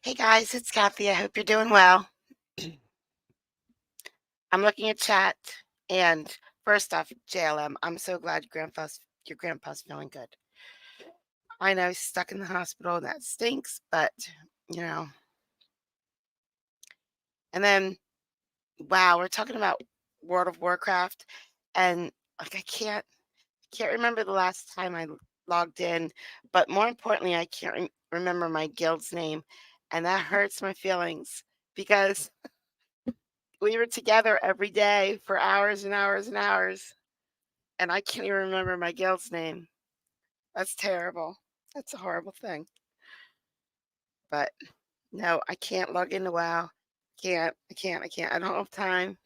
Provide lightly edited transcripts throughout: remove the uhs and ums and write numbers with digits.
Hey guys, it's Kathy. I hope you're doing well. I'm looking at chat, and first off, JLM, I'm so glad your grandpa's feeling good. I know he's stuck in the hospital, and that stinks, but you know. And then, wow, we're talking about World of Warcraft, and like I can't remember the last time logged in, but more importantly, I can't remember my guild's name, and that hurts my feelings because we were together every day for hours and hours and hours, and I can't even remember my guild's name. That's terrible. That's a horrible thing. But no, I can't log into WoW. I can't. I don't have time.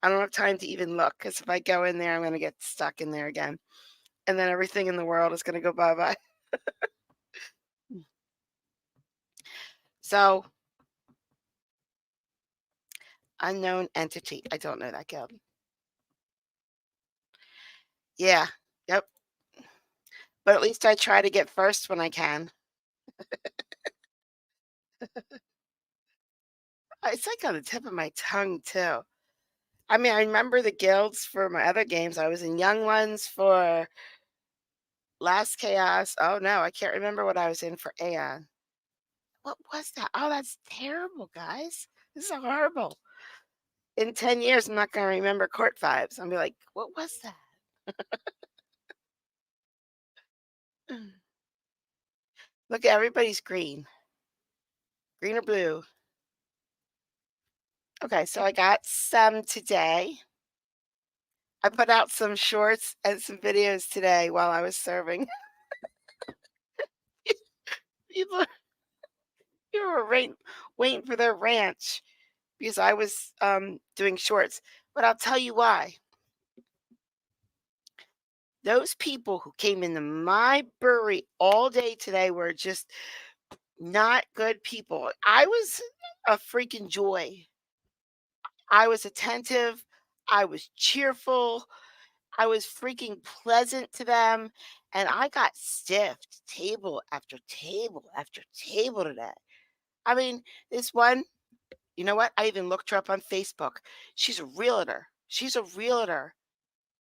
I don't have time to even look because if I go in there, I'm going to get stuck in there again. And then everything in the world is going to go bye bye. So, unknown entity. I don't know that guild. Yeah. Yep. But at least I try to get first when I can. It's like on the tip of my tongue, too. I mean, I remember the guilds for my other games. I was in Young Ones for Last Chaos. Oh no, I can't remember what I was in for Aeon. What was that? Oh, that's terrible, guys. This is horrible. In 10 years, I'm not going to remember Court Vibes. I'll be like, what was that? Look, everybody's green. Green or blue. Okay, so I got some today. I put out some shorts and some videos today while I was serving. People, people were waiting for their ranch because I was doing shorts. But I'll tell you why. Those people who came into my brewery all day today were just not good people. I was a freaking joy. I was attentive. I was cheerful. I was freaking pleasant to them. And I got stiffed table after table after table today. I mean, this one, you know what? I even looked her up on Facebook. She's a realtor. She's a realtor.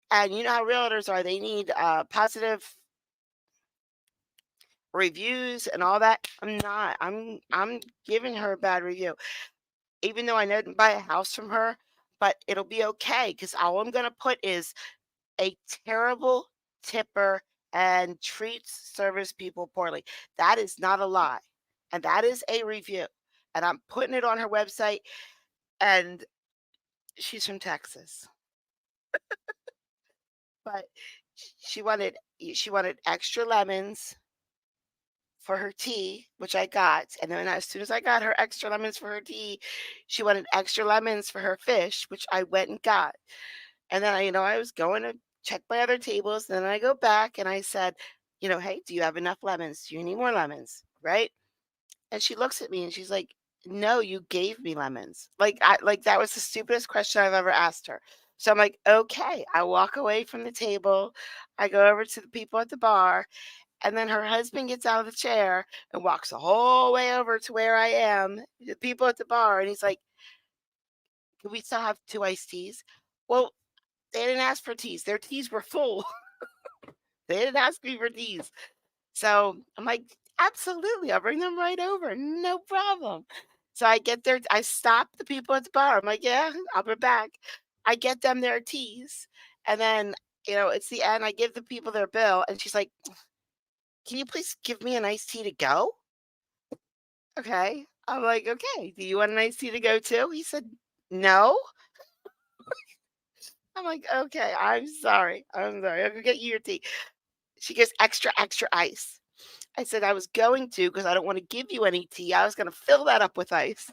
And you know how realtors are. They need positive reviews and all that. I'm not. I'm giving her a bad review, even though I didn't buy a house from her. But it'll be okay because all I'm gonna put is a terrible tipper and treats service people poorly. That is not a lie, and that is a review. And I'm putting it on her website. And she's from Texas, but she wanted she wanted extra lemons for her tea, which I got, and then as soon as I got her extra lemons for her tea, she wanted extra lemons for her fish, which I went and got. And then I was going to check my other tables, and then I go back and I said, "Hey, do you have enough lemons? Do you need more lemons?" Right? And she looks at me and she's like, "No, you gave me lemons." Like that was the stupidest question I've ever asked her. So I'm like, "Okay." I walk away from the table. I go over to the people at the bar, and then her husband gets out of the chair and walks the whole way over to where I am, the people at the bar, and he's like, "Can we still have 2 iced teas?" Well, they didn't ask for teas. Their teas were full. They didn't ask me for teas. So I'm like, "Absolutely, I'll bring them right over. No problem." So I get there, I stop the people at the bar. I'm like, "Yeah, I'll be back." I get them their teas. And then, it's the end. I give the people their bill. And she's like, "Can you please give me an iced tea to go?" Okay. I'm like, "Okay. Do you want an iced tea to go too?" He said, "No." I'm like, "Okay. I'm sorry. I'm sorry. I'll go get you your tea." She goes, "Extra, extra ice." I said, "I was going to because I don't want to give you any tea. I was going to fill that up with ice."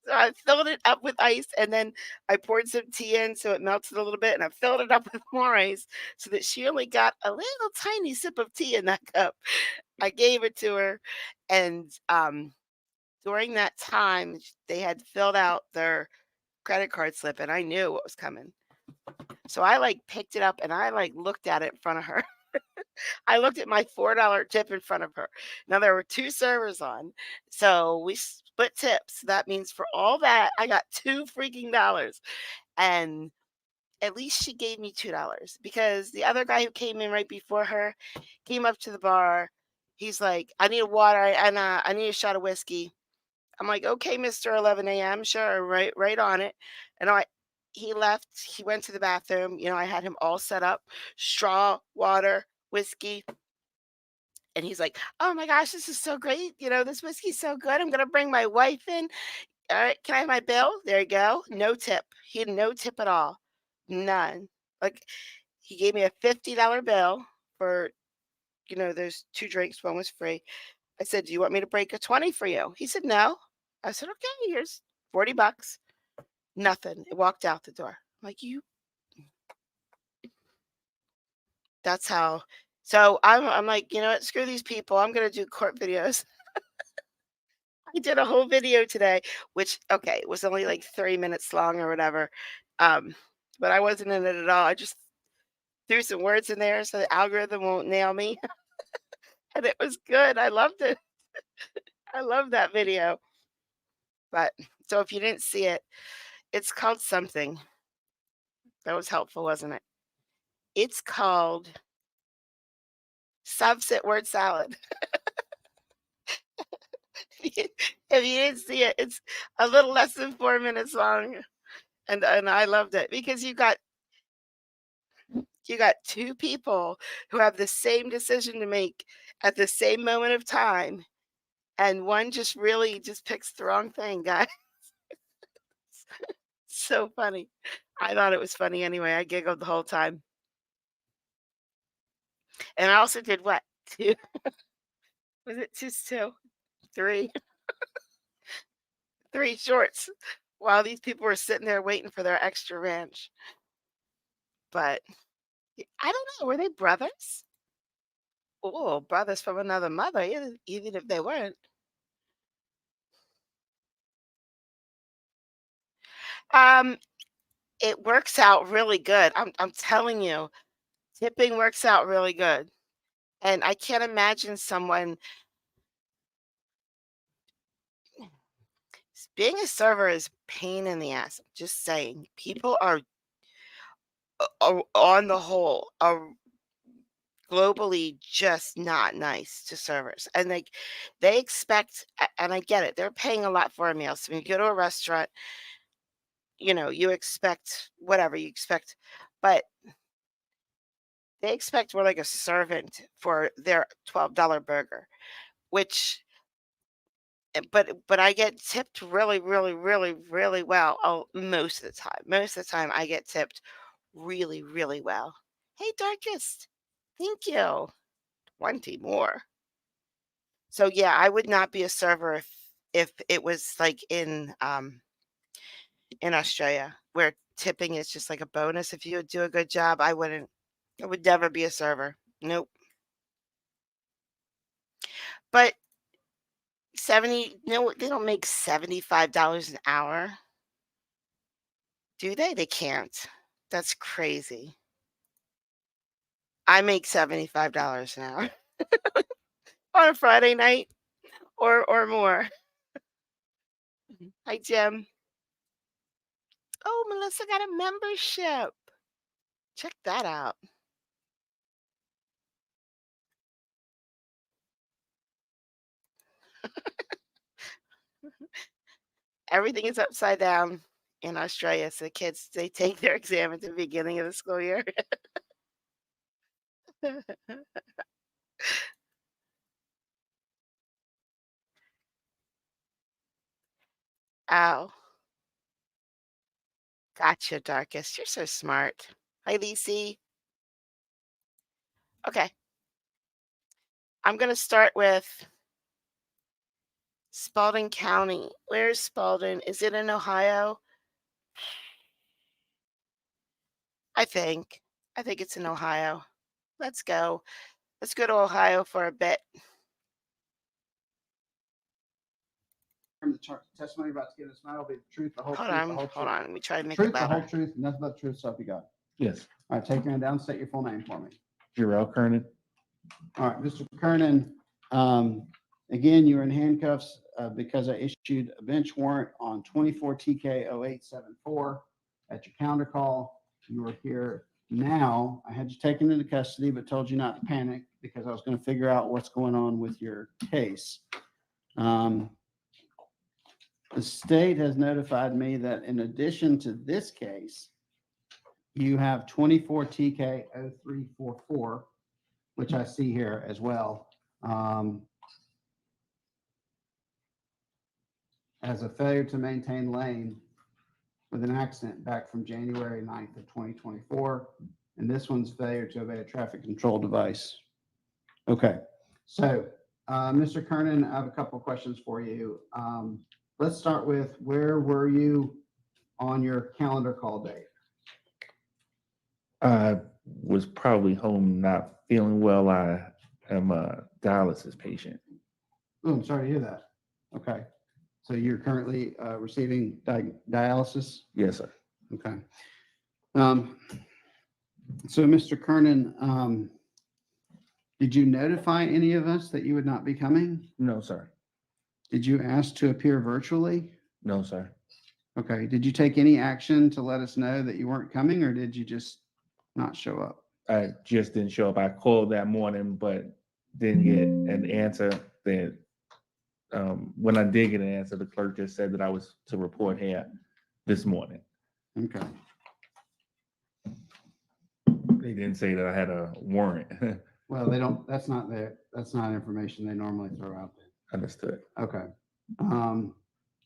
So I filled it up with ice, and then I poured some tea in so it melted a little bit, and I filled it up with more ice so that she only got a little tiny sip of tea in that cup. I gave it to her, and During that time, they had filled out their credit card slip, and I knew what was coming. So I, like, picked it up, and I, like, looked at it in front of her. I looked at my $4 tip in front of her. Now there were 2 servers on, so we split tips. That means for all that, I got 2 freaking dollars, and at least she gave me $2 because the other guy who came in right before her came up to the bar. He's like, "I need a water and, I need a shot of whiskey." I'm like, "Okay, Mr. 11 AM, sure, right on it." And he left, he went to the bathroom, I had him all set up, straw, water, whiskey, and he's like, "Oh my gosh, this is so great, this whiskey's so good. I'm gonna bring my wife in. All right, can I have my bill?" There you go. No tip. He had no tip at all. None. Like, he gave me a $50 bill for, there's 2 drinks, one was free. I said, "Do you want me to break a 20 for you?" He said, "No." I said, "Okay, here's 40 bucks." Nothing. It walked out the door. I'm like, "You." That's how. So I'm like, "You know what? Screw these people. I'm gonna do court videos." I did a whole video today, which, okay, it was only like 3 minutes long or whatever. Um, but I wasn't in it at all. I just threw some words in there so the algorithm won't nail me. And it was good. I loved it. I love that video. But so if you didn't see it, it's called something. That was helpful, wasn't it? It's called Subset Word Salad. If you didn't see it, it's a little less than 4 minutes long, and I loved it because you got 2 people who have the same decision to make at the same moment of time, and one just really just picks the wrong thing, guys. So funny. I thought it was funny anyway. I giggled the whole time. And I also did what? 2, was it just 2? 3, 3 shorts while these people were sitting there waiting for their extra ranch. But I don't know, were they brothers? Oh, brothers from another mother, even if they weren't. Um, it works out really good. I'm telling you, tipping works out really good. And I can't imagine someone being a server is pain in the ass. I'm just saying. People are on the whole are globally just not nice to servers. And they expect and I get it. They're paying a lot for a meal. So when you go to a restaurant, you expect whatever you expect, but they expect we're like a servant for their $12 burger, which but I get tipped really, really, really, really well. Oh, most of the time. Most of the time I get tipped really, really well. Hey, Darkest. Thank you. 20 more. So yeah, I would not be a server if it was like in Australia where tipping is just like a bonus. If you would do a good job, I would never be a server. Nope. But 70, no, they don't make $75 an hour, do they? They can't. That's crazy. I make $75 an hour on a Friday night or more. Hi, Jim. Oh, Melissa got a membership. Check that out. Everything is upside down in Australia. So kids, they take their exam at the beginning of the school year. Ow. Gotcha, Darkest. You're so smart. Hi, Lisi. Okay. I'm going to start with Spalding County. Where's Spalding? Is it in Ohio? I think. I think it's in Ohio. Let's go. Let's go to Ohio for a bit. affirm the testimony you're about to give this matter will be the truth, the whole truth, the whole Hold truth. on. Let me try to make Truth, it the whole better. truth, nothing but the truth, so help you God. Yes. All right, take your hand down, state your full name for me. Jarrell Kernan. All right, Mr. Kernan, again, you were in handcuffs because I issued a bench warrant on 24 TK 0874 at your counter call. You are here now. I had you taken into custody, but told you not to panic because I was going to figure out what's going on with your case. The state has notified me that in addition to this case, you have 24 TK 0344, which I see here as well, as a failure to maintain lane with an accident back from January 9th of 2024. And this one's failure to obey a traffic control device. Okay, so Mr. Kernan, I have a couple of questions for you. Let's start with, where were you on your calendar call date? I was probably home not feeling well. I am a dialysis patient. Oh, I'm sorry to hear that. Okay, so you're currently receiving dialysis? Yes, sir. Okay. So Mr. Kernan, did you notify any of us that you would not be coming? No, sir. Did you ask to appear virtually? No, sir. Okay. Did you take any action to let us know that you weren't coming, or did you just not show up? I just didn't show up. I called that morning, but didn't get an answer. Then when I did get an answer, the clerk just said that I was to report here this morning. Okay. They didn't say that I had a warrant. Well, they don't, that's not information they normally throw out there. Understood. Okay. All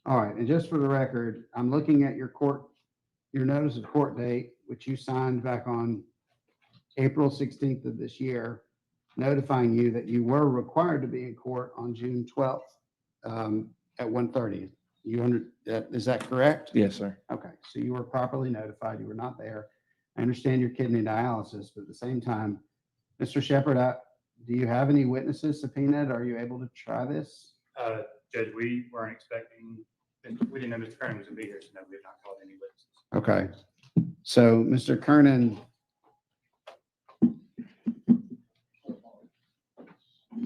right. And just for the record, I'm looking at your notice of court date, which you signed back on April 16th of this year, notifying you that you were required to be in court on June 12th at 1:30. Is that correct? Yes, sir. Okay. So you were properly notified. You were not there. I understand your kidney dialysis, but at the same time, Mr. Shepard, do you have any witnesses subpoenaed? Are you able to try this? Judge, we weren't expecting, we didn't know Mr. Kernan was going to be here, so no, we have not called any witnesses. Okay. So, Mr. Kernan,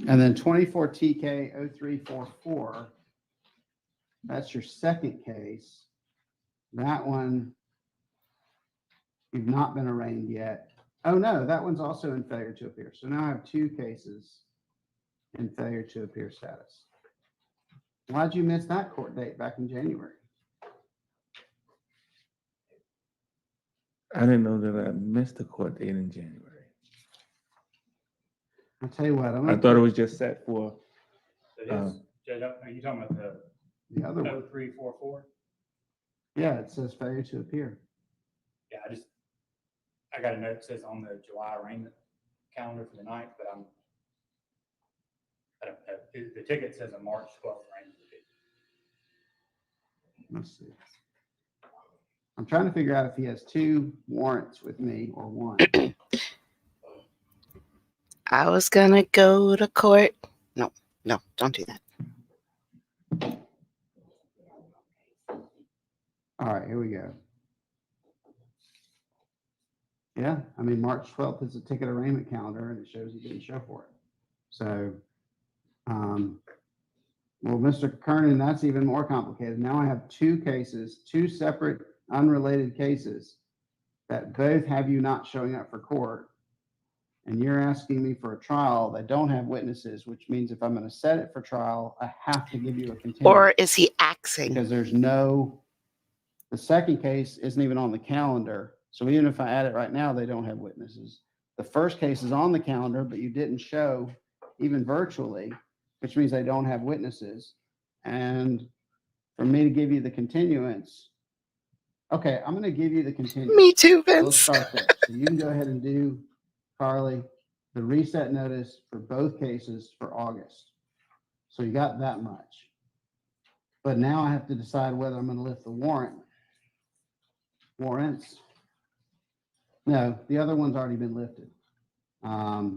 and then 24 TK 0344, that's your second case. That one, you've not been arraigned yet. Oh, no, that one's also in failure to appear. So now I have two cases in failure to appear status. Why'd you miss that court date back in January? I didn't know that I missed the court date in January. I'll tell you what, I thought it was just set for. So Judge, are you talking about the other one. 0344? Yeah, it says failure to appear. Yeah, I got a note that says on the July arraignment calendar for the 9th, but I don't know. The ticket says a March 12th arraignment. Let's see. I'm trying to figure out if he has two warrants with me or one. I was going to go to court. No, don't do that. All right, here we go. Yeah, I mean, March 12th is a ticket arraignment calendar, and it shows he didn't show for it. So, well, Mr. Kernan, that's even more complicated. Now I have two cases, two separate, unrelated cases that both have you not showing up for court. And you're asking me for a trial that don't have witnesses, which means if I'm going to set it for trial, I have to give you a continuance. Or is he axing? Because the second case isn't even on the calendar. So even if I add it right now, they don't have witnesses. The first case is on the calendar, but you didn't show even virtually, which means they don't have witnesses. And for me to give you the continuance, okay, I'm going to give you the continuance. Me too, So let's Vince. start there. So you can go ahead and do, Carly, the reset notice for both cases for August. So you got that much. But now I have to decide whether I'm going to lift the warrants. No, the other one's already been lifted. I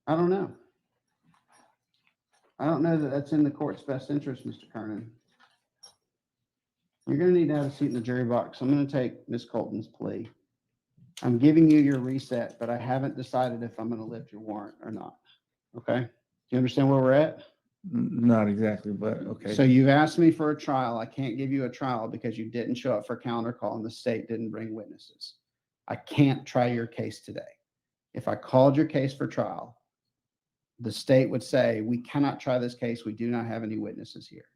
don't know. I don't know that that's in the court's best interest, Mr. Kernan. You're gonna need to have a seat in the jury box. I'm gonna take Ms. Colton's plea. I'm giving you your reset, but I haven't decided if I'm gonna lift your warrant or not. Okay? Do you understand where we're at? Not exactly, but okay. So you've asked me for a trial. I can't give you a trial because you didn't show up for calendar call and the state didn't bring witnesses. I can't try your case today. If I called your case for trial, the state would say, we cannot try this case. We do not have any witnesses here.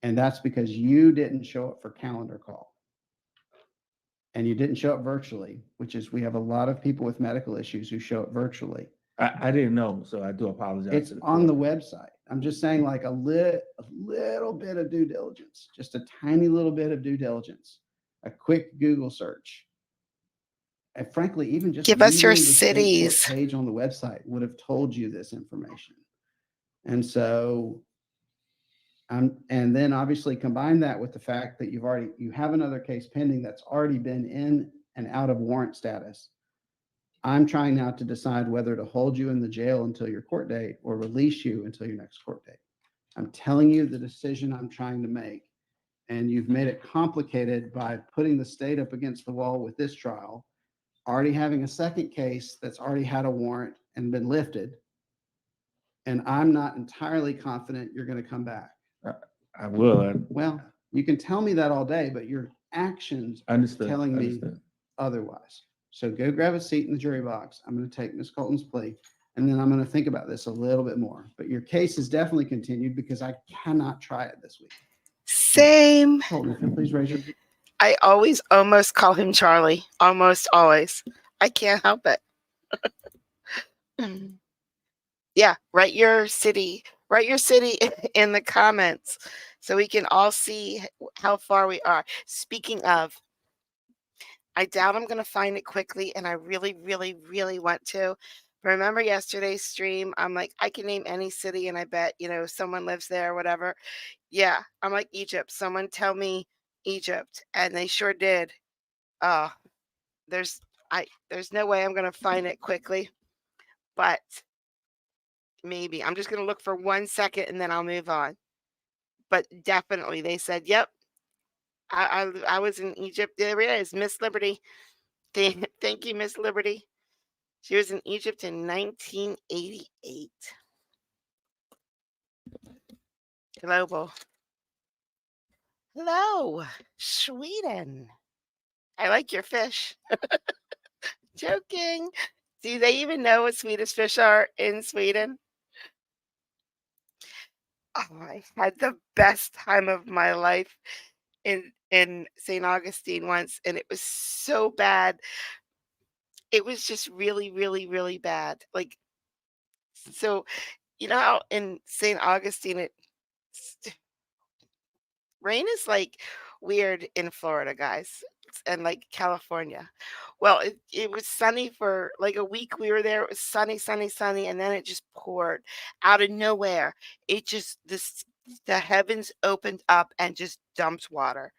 And that's because you didn't show up for calendar call. And you didn't show up virtually, which is, we have a lot of people with medical issues who show up virtually. I didn't know, so I do apologize. It's to the on the court. website. I'm just saying, like a little bit of due diligence, just a tiny little bit of due diligence, a quick Google search. And frankly, even just Give us your reading the state court cities. page on the website would have told you this information. And so, and then obviously combine that with the fact that you have another case pending that's already been in and out of warrant status. I'm trying now to decide whether to hold you in the jail until your court date or release you until your next court date. I'm telling you the decision I'm trying to make. And you've made it complicated by putting the state up against the wall with this trial, already having a second case that's already had a warrant and been lifted. And I'm not entirely confident you're going to come back. I will. Well, you can tell me that all day, but your actions I understood. telling me Understood. otherwise. So go grab a seat in the jury box. I'm going to take Ms. Colton's plea, and then I'm going to think about this a little bit more. But your case is definitely continued because I cannot try it this week. Same. Colton, if you please raise your. I always almost call him Charlie. Almost always. I can't help it. Yeah, write your city in the comments so we can all see how far we are. Speaking of, I doubt I'm going to find it quickly, and I really, really, really want to. Remember yesterday's stream? I'm like, I can name any city, and I bet, someone lives there or whatever. Yeah, I'm like Egypt. Someone tell me Egypt, and they sure did. Oh, there's no way I'm going to find it quickly, but maybe. I'm just going to look for 1 second, and then I'll move on. But definitely, they said, "Yep, I was in Egypt." There it is, Miss Liberty. Thank you, Miss Liberty. She was in Egypt in 1988. Global. Hello, Sweden. I like your fish. Joking. Do they even know what Swedish fish are in Sweden? Oh, I had the best time of my life in St. Augustine once, and it was so bad. It was just really, really, really bad. Like, so how in St. Augustine rain is like weird in Florida, guys, and like California. Well, it was sunny for like a week. We were there. It was sunny, sunny, sunny, and then it just poured out of nowhere. It just the heavens opened up and just dumped water,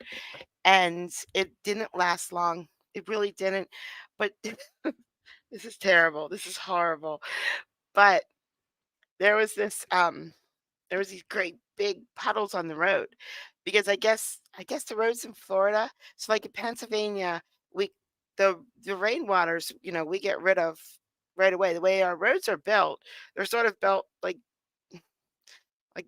and it didn't last long. It really didn't. But this is terrible. This is horrible. But there was there was these great big puddles on the road because I guess the roads in Florida, so like in Pennsylvania, we the rainwaters, we get rid of right away. The way our roads are built, they're sort of built like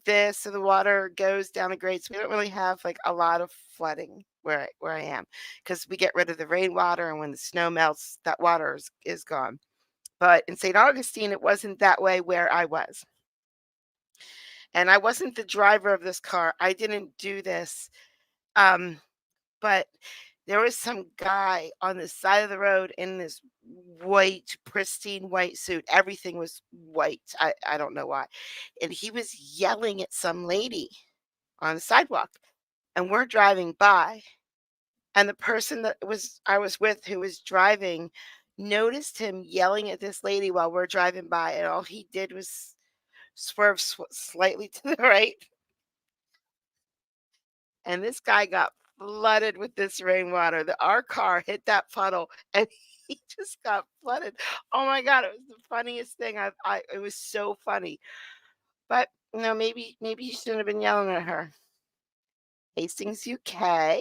this, so the water goes down the grades. We don't really have like a lot of flooding where I am because we get rid of the rainwater, and when the snow melts, that water is gone. But in St. Augustine, it wasn't that way where I was. And I wasn't the driver of this car. I didn't do this. Um, but there was some guy on the side of the road in this white, pristine white suit. Everything was white. I don't know why. And he was yelling at some lady on the sidewalk. And we're driving by. And the person that I was with who was driving noticed him yelling at this lady while we're driving by. And all he did was swerve slightly to the right. And this guy got flooded with this rainwater. Our car hit that puddle, and he just got flooded. Oh my god, it was the funniest thing. It was so funny. But No, maybe he shouldn't have been yelling at her. Hastings, UK,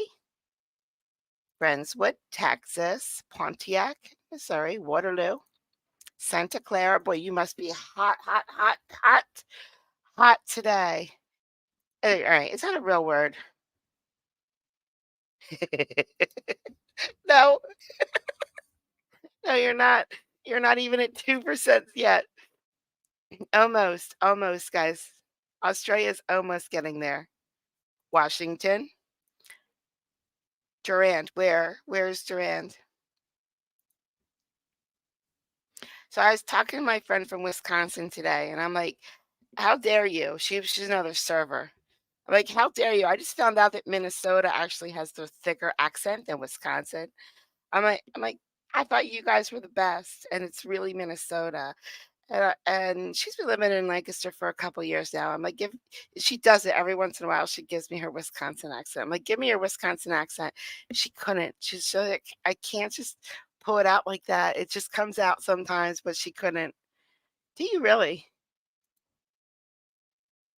Friendswood, Texas, Pontiac, Missouri, Waterloo, Santa Clara. Boy, you must be hot, hot, hot, hot, hot today. All right, is that a real word? No, no, you're not. You're not even at 2% yet. Almost, guys. Australia's almost getting there. Washington, Durand. Where's Durand? So I was talking to my friend from Wisconsin today, and I'm like, "How dare you?" She's another server. I'm like, "How dare you?" I just found out that Minnesota actually has the thicker accent than Wisconsin. I'm like, "I thought you guys were the best, and it's really Minnesota." And she's been living in Lancaster for a couple years now. I'm like, "Give." She does it every once in a while. She gives me her Wisconsin accent. I'm like, "Give me your Wisconsin accent." She couldn't. She's just like, "I can't just pull it out like that. It just comes out sometimes," but she couldn't. Do you really?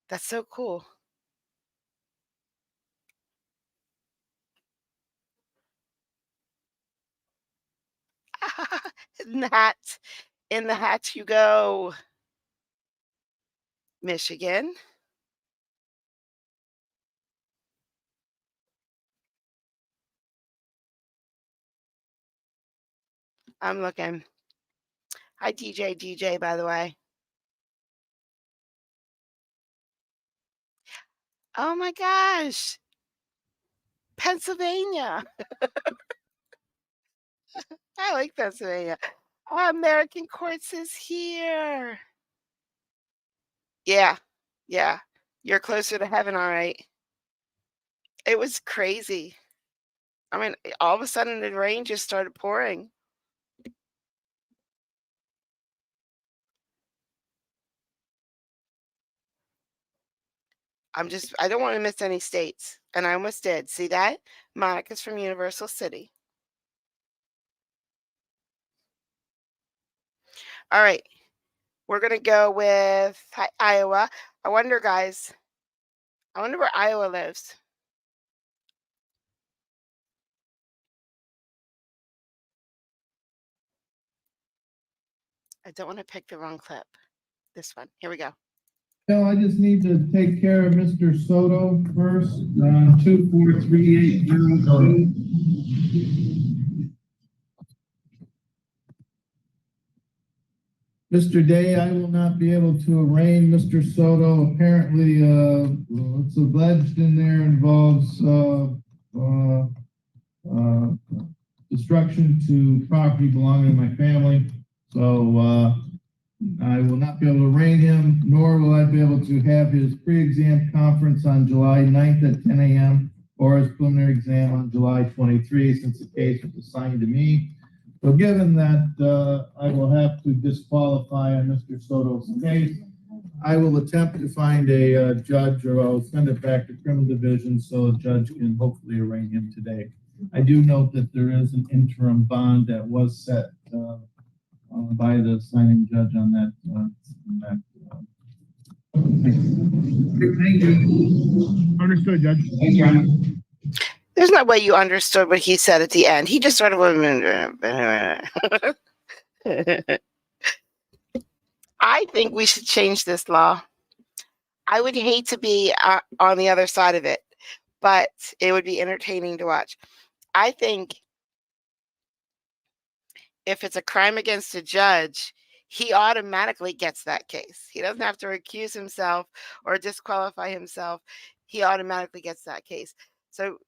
That's so cool. In the hat. In the hat you go. Michigan. I'm looking. Hi, DJ, by the way. Oh my gosh. Pennsylvania. I like Pennsylvania. American Courts is here. Yeah. Yeah. You're closer to heaven, all right. It was crazy. I mean, all of a sudden the rain just started pouring. I don't want to miss any states. And I almost did. See that? Monica's from Universal City. All right. We're going to go with Iowa. I wonder, guys, I wonder where Iowa lives. I don't want to pick the wrong clip. This one. Here we go. No, I just need to take care of Mr. Soto first, 24380. Mr. Day, I will not be able to arraign Mr. Soto. Apparently, what's alleged in there involves, destruction to property belonging to my family. So, I will not be able to arraign him, nor will I be able to have his pre-exam conference on July 9th at 10 a.m. or his preliminary exam on July 23, since the case was assigned to me. So given that I will have to disqualify on Mr. Soto's case, I will attempt to find a judge, or I'll send it back to criminal division so a judge can hopefully arraign him today. I do note that there is an interim bond that was set by the signing judge on that. Thank you. Understood, Judge. Thank you. There's no way you understood what he said at the end. He just sort of I think we should change this law. I would hate to be on the other side of it, but it would be entertaining to watch. I think if it's a crime against a judge, he automatically gets that case. He doesn't have to recuse himself or disqualify himself. He automatically gets that case. So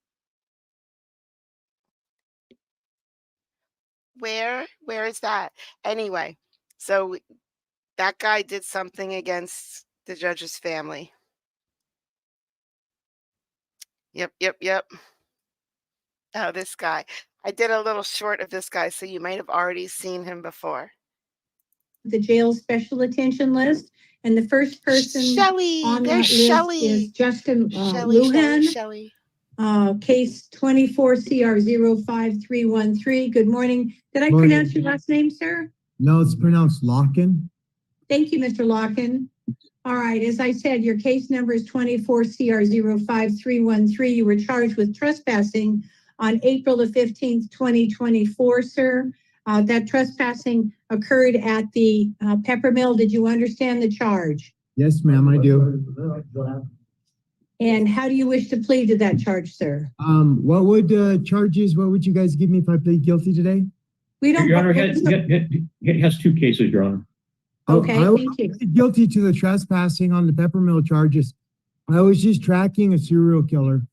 where is that? Anyway, so that guy did something against the judge's family. Yep. Oh, this guy. I did a little short of this guy, so you might have already seen him before. The jail special attention list, and the first person Shelley, on that there's list Shelley. is Justin Shelley, Luhan, Shelley. case 24 CR 05313. Good morning. Did I Morning. pronounce your last name, sir? No, it's pronounced Locken. Thank you, Mr. Locken. All right, as I said, your case number is 24 CR 05313. You were charged with trespassing on April the 15th, 2024, sir. That trespassing occurred at the Pepper Mill. Did you understand the charge? Yes, ma'am, I do. And how do you wish to plead to that charge, sir? What would what would you guys give me if I plead guilty today? We don't. Your Honor, he has two cases, Your Honor. Okay, I thank you. plead guilty to the trespassing on the Pepper Mill charges. I was just tracking a serial killer.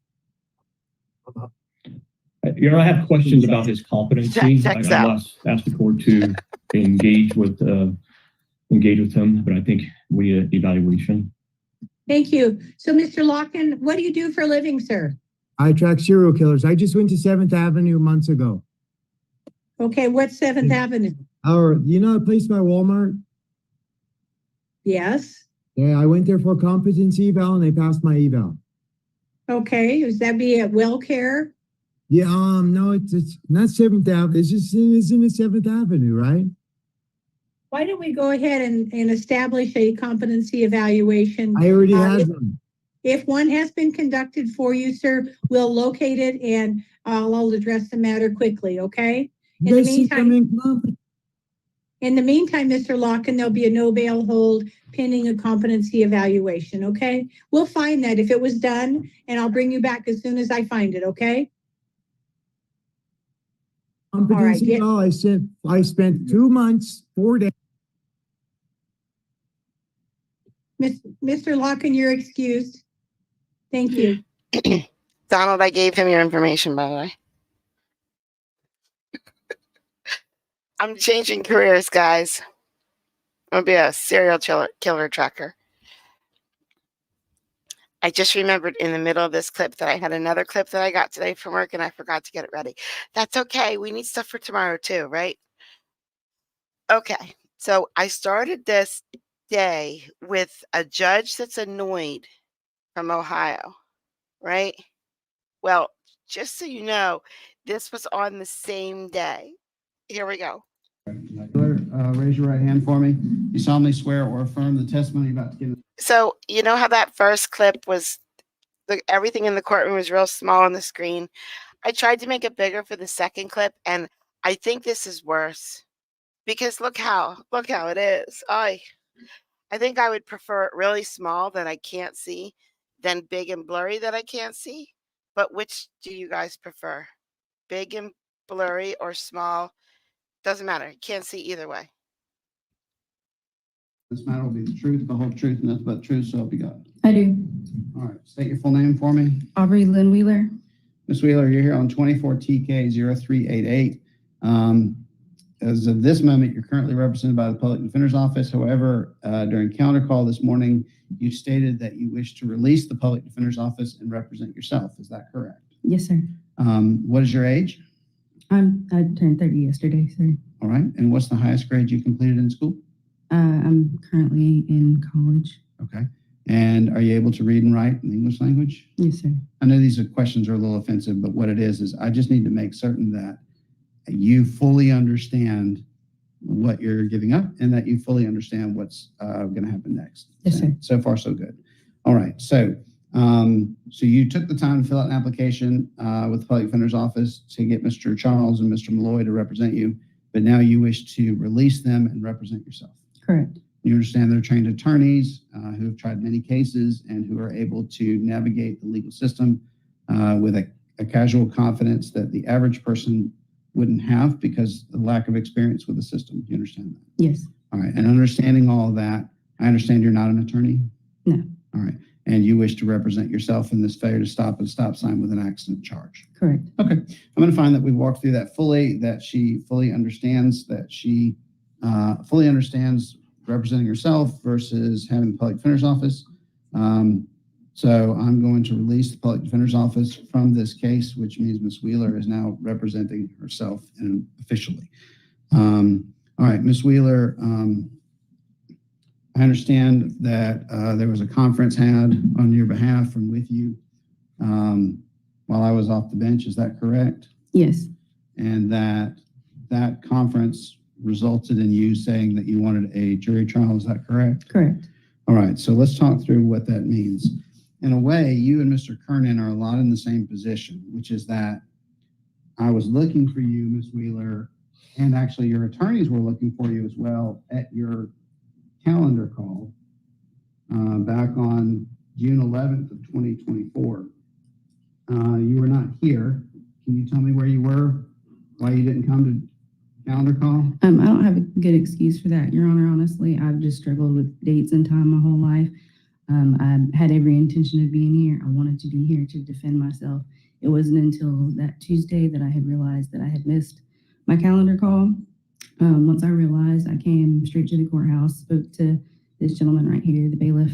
Your Honor, I have questions about his competency. Checks I out. must ask the court to engage with him, but I think we need an evaluation. Thank you. So, Mr. Locken, what do you do for a living, sir? I track serial killers. I just went to 7th Avenue months ago. Okay, what's 7th Avenue? Or, you know a place by Walmart? Yes. Yeah, I went there for a competency eval and they passed my eval. Okay, does that be at WellCare? Yeah, no, it's not 7th Avenue. It's in the 7th Avenue, right? Why don't we go ahead and establish a competency evaluation? I already had one. If one has been conducted for you, sir, we'll locate it and I'll address the matter quickly, okay? You guys think I'm incompetent? In the meantime, Mr. Locken, there'll be a no bail hold pending a competency evaluation, okay? We'll find that if it was done, and I'll bring you back as soon as I find it, okay? Competency yeah. eval, I spent 2 months, 4 days. Mr. Locken, you're excused. Thank you. Donald, I gave him your information, by the way. I'm changing careers, guys. I'm gonna be a serial killer tracker. I just remembered in the middle of this clip that I had another clip that I got today from work and I forgot to get it ready. That's okay. We need stuff for tomorrow too, right? Okay. So I started this day with a judge that's annoyed from Ohio, right? Well, just so you know, this was on the same day. Here we go. Raise your right hand for me. You solemnly swear or affirm the testimony you're about to give. So you know how that first clip was, everything in the courtroom was real small on the screen. I tried to make it bigger for the second clip, and I think this is worse because look how it is. I think I would prefer it really small that I can't see than big and blurry that I can't see. But which do you guys prefer? Big and blurry or small? Doesn't matter. You can't see either way. This matter will be the truth, the whole truth, and nothing but the truth, so help you God. I do. All right, state your full name for me. Aubrey Lynn Wheeler. Ms. Wheeler, you're here on 24 TK 0388. As of this moment, you're currently represented by the Public Defender's Office. However, during counter call this morning, you stated that you wish to release the Public Defender's Office and represent yourself. Is that correct? Yes, sir. What is your age? I turned 30 yesterday, sir. All right, and what's the highest grade you completed in school? I'm currently in college. Okay, and are you able to read and write in the English language? Yes, sir. I know these questions are a little offensive, but what it is I just need to make certain that you fully understand what you're giving up and that you fully understand what's going to happen next. Yes, sir. So far, so good. All right. So you took the time to fill out an application with the Public Defender's Office to get Mr. Charles and Mr. Malloy to represent you, but now you wish to release them and represent yourself. Correct. You understand they're trained attorneys who have tried many cases and who are able to navigate the legal system with a casual confidence that the average person wouldn't have because of the lack of experience with the system. You understand that? Yes. All right. And understanding all of that, I understand you're not an attorney? No. All right. And you wish to represent yourself in this failure to stop at a stop sign with an accident charge. Correct. Okay. I'm going to find that we walked through that fully, that she fully understands, that she fully understands representing herself versus having the Public Defender's Office. So I'm going to release the Public Defender's Office from this case, which means Ms. Wheeler is now representing herself officially. All right, Ms. Wheeler, I understand that there was a conference had on your behalf and with you while I was off the bench. Is that correct? Yes. And that conference resulted in you saying that you wanted a jury trial. Is that correct? Correct. All right, so let's talk through what that means. In a way, you and Mr. Kernan are a lot in the same position, which is that I was looking for you, Ms. Wheeler, and actually your attorneys were looking for you as well at your calendar call back on June 11th of 2024. You were not here. Can you tell me where you were, why you didn't come to calendar call? I don't have a good excuse for that, Your Honor. Honestly, I've just struggled with dates and time my whole life. I had every intention of being here. I wanted to be here to defend myself. It wasn't until that Tuesday that I had realized that I had missed my calendar call. Once I realized, I came straight to the courthouse, spoke to this gentleman right here, the bailiff,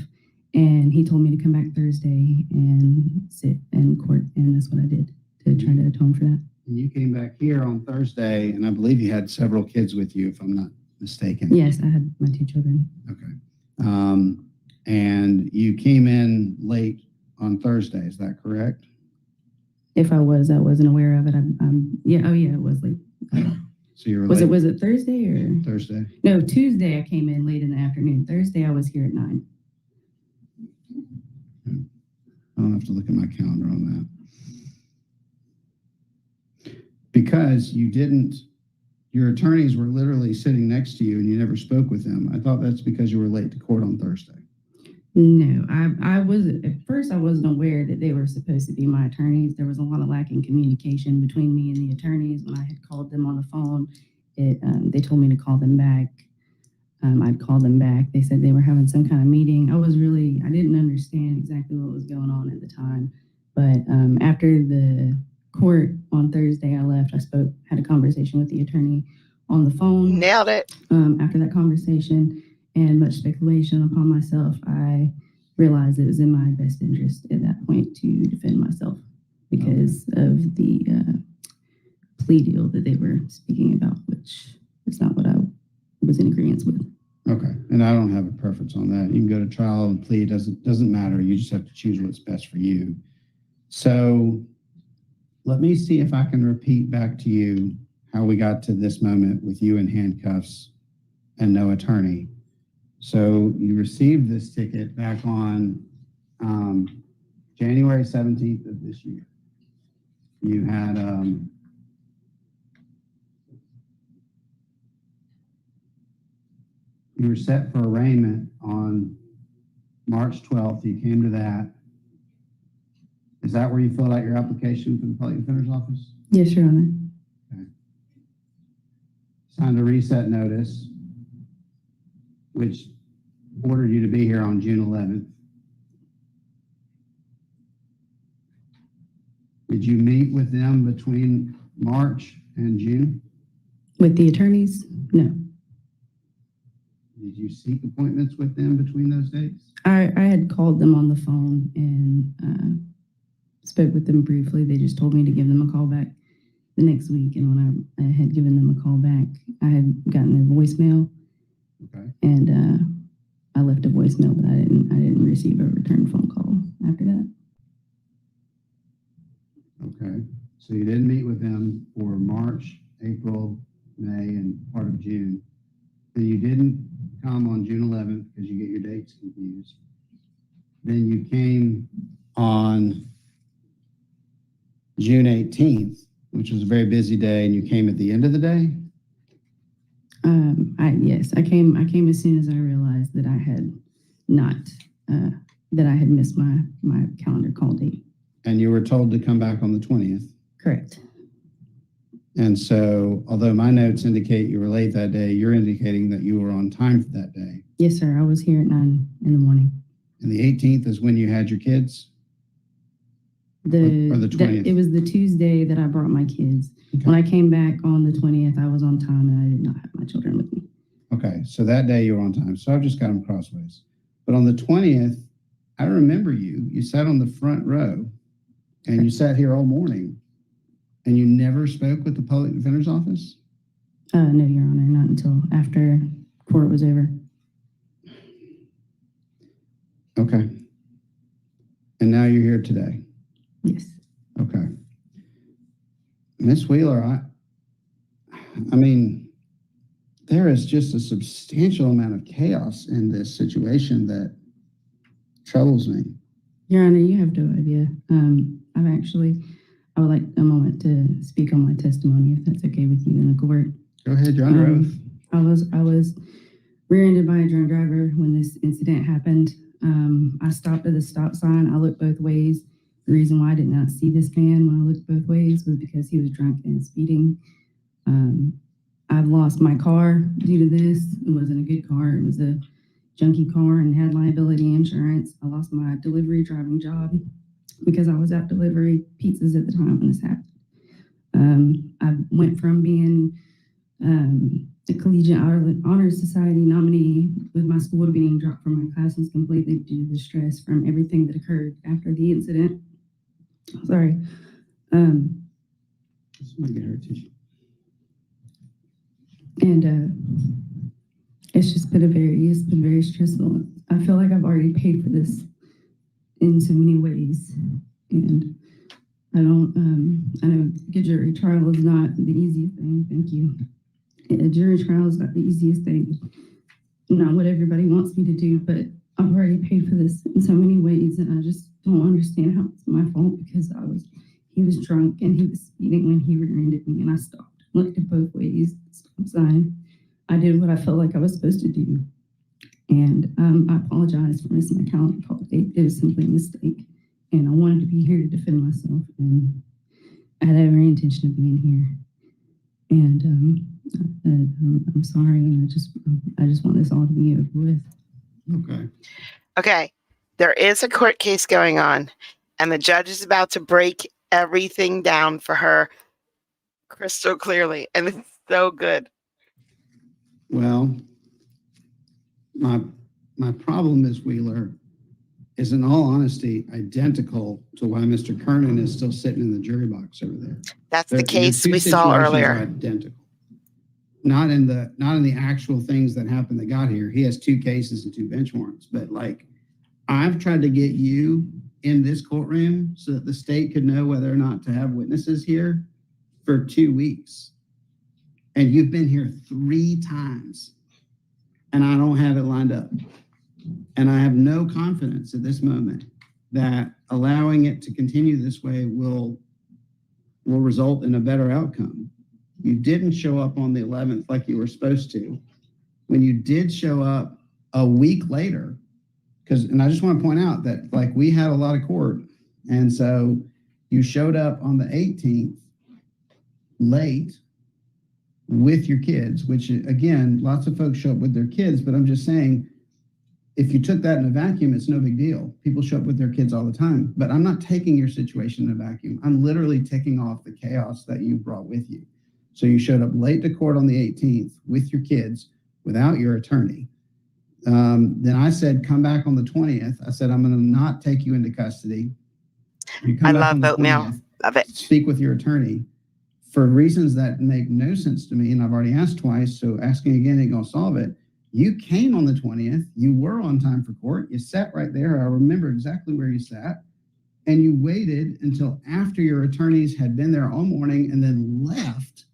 and he told me to come back Thursday and sit in court, and that's what I did to try to atone for that. And you came back here on Thursday, and I believe you had several kids with you, if I'm not mistaken. Yes, I had my 2 children. Okay. And you came in late on Thursday, is that correct? If I wasn't aware of it. Yeah, oh yeah, it was late. So you were Was late it Thursday or? Thursday? No, Tuesday I came in late in the afternoon. Thursday I was here at 9. I'll have to look at my calendar on that. Because you didn't, your attorneys were literally sitting next to you and you never spoke with them. I thought that's because you were late to court on Thursday. No, I wasn't, at first I wasn't aware that they were supposed to be my attorneys. There was a lot of lacking communication between me and the attorneys. When I had called them on the phone, they told me to call them back. I'd call them back. They said they were having some kind of meeting. I didn't understand exactly what was going on at the time. But after the court on Thursday, I left. I had a conversation with the attorney on the phone. Nailed it. After that conversation and much speculation upon myself, I realized it was in my best interest at that point to defend myself because of the plea deal that they were speaking about, which is not what I was in agreement with. Okay, and I don't have a preference on that. You can go to trial and plea. It doesn't matter. You just have to choose what's best for you. So let me see if I can repeat back to you how we got to this moment with you in handcuffs and no attorney. So you received this ticket back on January 17th of this year. You had you were set for arraignment on March 12th. You came to that. Is that where you filled out your application for the public defender's office? Yes, Your Honor. Okay. Signed a reset notice, which ordered you to be here on June 11th. Did you meet with them between March and June? With the attorneys? No. Did you seek appointments with them between those dates? I had called them on the phone and spoke with them briefly. They just told me to give them a call back the next week. And when I had given them a call back, I had gotten their voicemail. Okay. And I left a voicemail, but I didn't receive a return phone call after that. Okay. So you didn't meet with them for March, April, May, and part of June. Then you didn't come on June 11th because you get your dates confused. Then you came on June 18th, which was a very busy day, and you came at the end of the day? Yes, I came as soon as I realized that I had not, that I had missed my calendar call date. And you were told to come back on the 20th. Correct. And so, although my notes indicate you were late that day, you're indicating that you were on time for that day. Yes, sir. I was here at 9 in the morning. And the 18th is when you had your kids? Or the 20th? It was the Tuesday that I brought my kids. Okay. When I came back on the 20th, I was on time and I did not have my children with me. Okay, so that day you were on time. So I've just got them crossways. But on the 20th, I remember you. You sat on the front row and you sat here all morning and you never spoke with the public defender's office? No, Your Honor, not until after court was over. Okay. And now you're here today. Yes. Okay. Ms. Wheeler, I mean, there is just a substantial amount of chaos in this situation that troubles me. Your Honor, you have no idea. I would like a moment to speak on my testimony, if that's okay with you in the court. Go ahead, you're under oath. I was rear-ended by a drunk driver when this incident happened. I stopped at the stop sign. I looked both ways. The reason why I did not see this man when I looked both ways was because he was drunk and speeding. I've lost my car due to this. It wasn't a good car. It was a junky car and had liability insurance. I lost my delivery driving job because I was out delivering pizzas at the time when this happened. I went from being the Collegiate Honor Society nominee with my school to being dropped from my classes completely due to the stress from everything that occurred after the incident. Sorry. This might get her tissue. And it's been very stressful. I feel like I've already paid for this in so many ways. And I know a jury trial is not the easiest thing. Thank you. A jury trial is not the easiest thing. Not what everybody wants me to do, but I've already paid for this in so many ways, and I just don't understand how it's my fault because he was drunk and he was speeding when he rear-ended me, and I stopped, looked at both ways, stop sign. I did what I felt like I was supposed to do, and I apologize for missing my calendar call date. It was simply a mistake, and I wanted to be here to defend myself, and I had every intention of being here. And I'm sorry, and I just want this all to be over with. Okay. Okay. There is a court case going on, and the judge is about to break everything down for her crystal clearly. And it's so good. Well, my problem is, Wheeler, is in all honesty identical to why Mr. Kernan is still sitting in the jury box over there. That's the Your case two we saw situations are earlier. Identical. Not in the actual things that happened that got here. He has 2 cases and 2 bench warrants. But like, I've tried to get you in this courtroom so that the state could know whether or not to have witnesses here for 2 weeks. And you've been here 3 times. And I don't have it lined up. And I have no confidence at this moment that allowing it to continue this way will result in a better outcome. You didn't show up on the 11th like you were supposed to. When you did show up a week later, and I just want to point out that like we had a lot of court, and so you showed up on the 18th late with your kids, which again, lots of folks show up with their kids, but I'm just saying, if you took that in a vacuum, it's no big deal. People show up with their kids all the time, but I'm not taking your situation in a vacuum. I'm literally taking off the chaos that you brought with you. So you showed up late to court on the 18th with your kids without your attorney. Then I said, come back on the 20th. I said, I'm going to not take you into custody. You come I back love on the oatmeal. 20th, Love it. speak with your attorney for reasons that make no sense to me. And I've already asked twice, so asking again ain't going to solve it. You came on the 20th. You were on time for court. You sat right there. I remember exactly where you sat. And you waited until after your attorneys had been there all morning and then left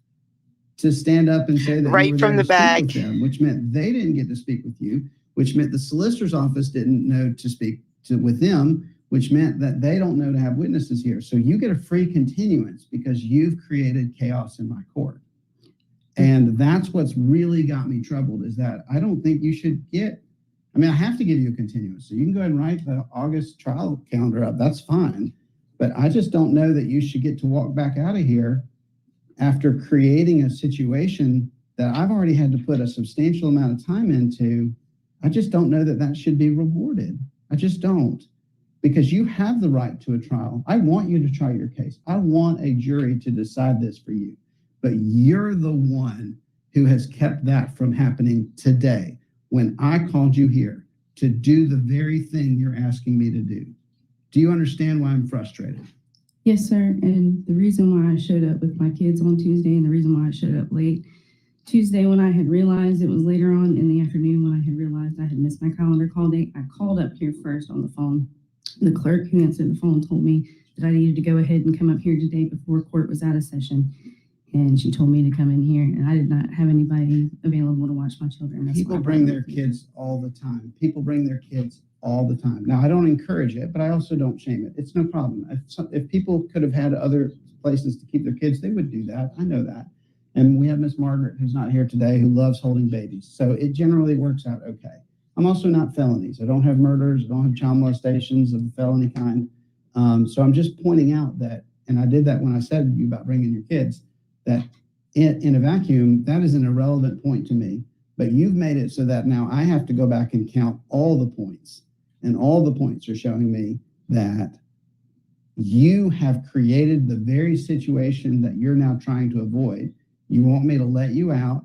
to stand up and say that Right you were from there the to speak bag. with them, which meant they didn't get to speak with you, which meant the solicitor's office didn't know to speak with them, which meant that they don't know to have witnesses here. So you get a free continuance because you've created chaos in my court. And that's what's really got me troubled, is that I don't think you should get, I mean, I have to give you a continuance. So you can go ahead and write the August trial calendar up. That's fine. But I just don't know that you should get to walk back out of here after creating a situation that I've already had to put a substantial amount of time into. I just don't know that that should be rewarded. I just don't. Because you have the right to a trial. I want you to try your case. I want a jury to decide this for you. But you're the one who has kept that from happening today when I called you here to do the very thing you're asking me to do. Do you understand why I'm frustrated? Yes, sir. And the reason why I showed up with my kids on Tuesday and the reason why I showed up late Tuesday, when I had realized it was later on in the afternoon, when I had realized I had missed my calendar call date, I called up here first on the phone. The clerk who answered the phone told me that I needed to go ahead and come up here today before court was out of session. And she told me to come in here, and I did not have anybody available to watch my children. That's People why I bring brought their them here. kids all the time. People bring their kids all the time. Now, I don't encourage it, but I also don't shame it. It's no problem. If people could have had other places to keep their kids, they would do that. I know that. And we have Miss Margaret, who's not here today, who loves holding babies. So it generally works out okay. I'm also not felonies. I don't have murders. I don't have child molestations of a felony kind. So I'm just pointing out that, and I did that when I said to you about bringing your kids, that in a vacuum, that is an irrelevant point to me. But you've made it so that now I have to go back and count all the points. And all the points are showing me that you have created the very situation that you're now trying to avoid. You want me to let you out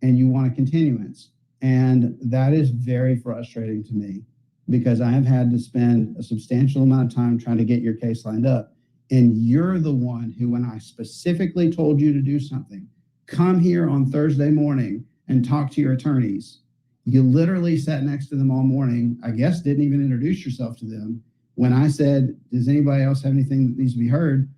and you want a continuance. And that is very frustrating to me because I have had to spend a substantial amount of time trying to get your case lined up. And you're the one who, when I specifically told you to do something, come here on Thursday morning and talk to your attorneys. You literally sat next to them all morning. I guess didn't even introduce yourself to them. When I said, does anybody else have anything that needs to be heard?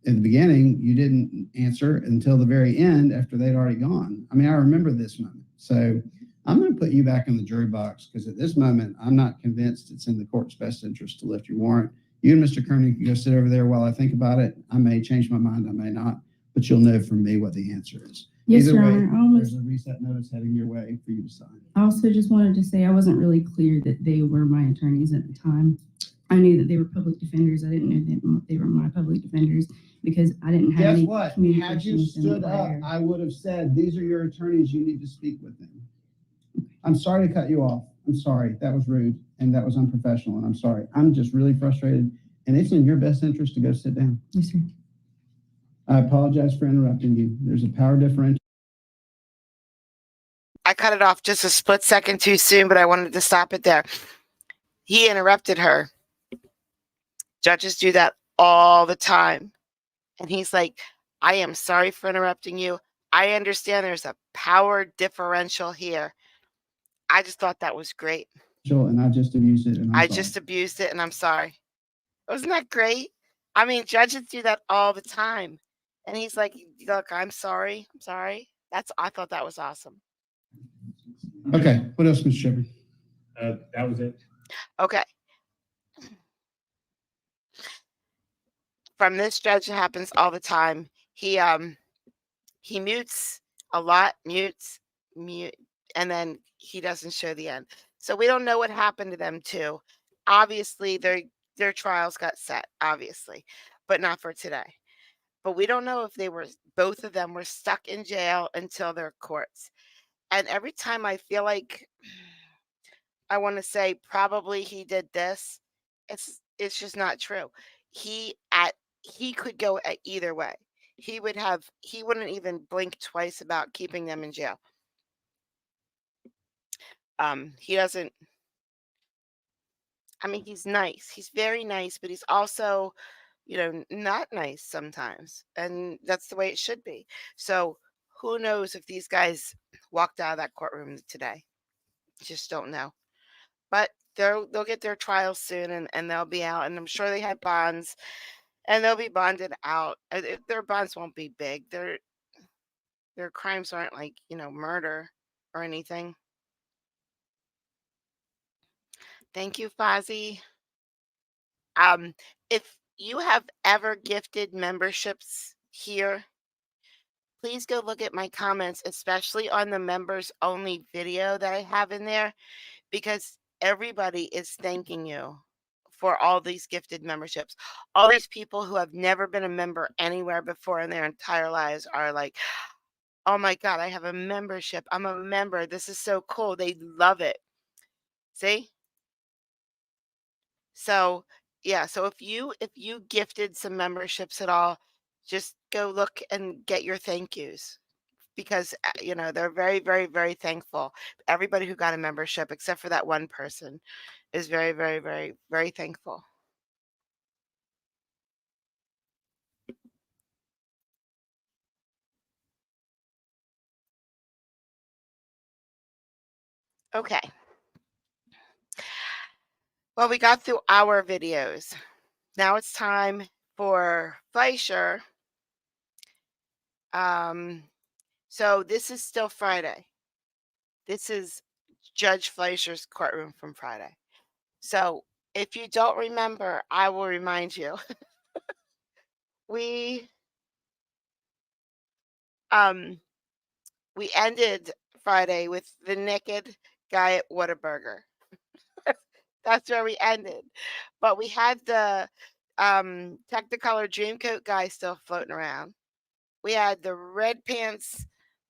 At the beginning, you didn't answer until the very end after they'd already gone. I mean, I remember this moment. So I'm going to put you back in the jury box because at this moment, I'm not convinced it's in the court's best interest to lift your warrant. You and Mr. Kearney can go sit over there while I think about it. I may change my mind, I may not, but you'll know from me what the answer is. Yes, Either Your way, Honor. there's a reset notice heading your way for you to sign. I also just wanted to say I wasn't really clear that they were my attorneys at the time. I knew that they were public defenders. I didn't know that they were my public defenders because I didn't have Guess any what? Had communication you with them stood up, prior. I would have said, these are your attorneys, you need to speak with them. I'm sorry to cut you off. I'm sorry. That was rude and that was unprofessional, and I'm sorry. I'm just really frustrated, and it's in your best interest to go sit down. Yes, sir. I apologize for interrupting you. There's a power differential. I cut it off just a split second too soon, but I wanted to stop it there. He interrupted her. Judges do that all the time. And he's like, I am sorry for interrupting you. I understand there's a power differential here. I just thought that was great. And I just abused it, and I'm I sorry. just abused it, and I'm sorry. Wasn't that great? I mean, judges do that all the time. And he's like, look, I'm sorry. I'm sorry. I thought that was awesome. Okay, what else, Mr. Shepard? That was it. Okay. From this judge, it happens all the time. He mutes a lot, mute, and then he doesn't show the end. So we don't know what happened to them too. Obviously, their trials got set, obviously, but not for today. But we don't know if both of them were stuck in jail until their courts. And every time I feel like I want to say probably he did this, it's just not true. He could go either way. He wouldn't even blink twice about keeping them in jail. He doesn't. I mean, he's nice. He's very nice, but he's also, not nice sometimes, and that's the way it should be. So who knows if these guys walked out of that courtroom today? Just don't know. But they'll get their trials soon, and they'll be out, and I'm sure they have bonds, and they'll be bonded out. Their bonds won't be big. Their crimes aren't like, murder or anything. Thank you, Fozzie. If you have ever gifted memberships here, please go look at my comments, especially on the members only video that I have in there, because everybody is thanking you for all these gifted memberships. All these people who have never been a member anywhere before in their entire lives are like, oh my God, I have a membership. I'm a member. This is so cool. They love it. See? So, yeah, so if you gifted some memberships at all, just go look and get your thank yous because they're very, very, very thankful. Everybody who got a membership except for that one person is very, very, very, very thankful. Okay. Well, we got through our videos. Now it's time for Fleischer. So this is still Friday. This is Judge Fleischer's courtroom from Friday. So if you don't remember, I will remind you. We um we ended Friday with the naked guy at Whataburger. That's where we ended. But we had the Technicolor Dreamcoat guy still floating around. We had the red pants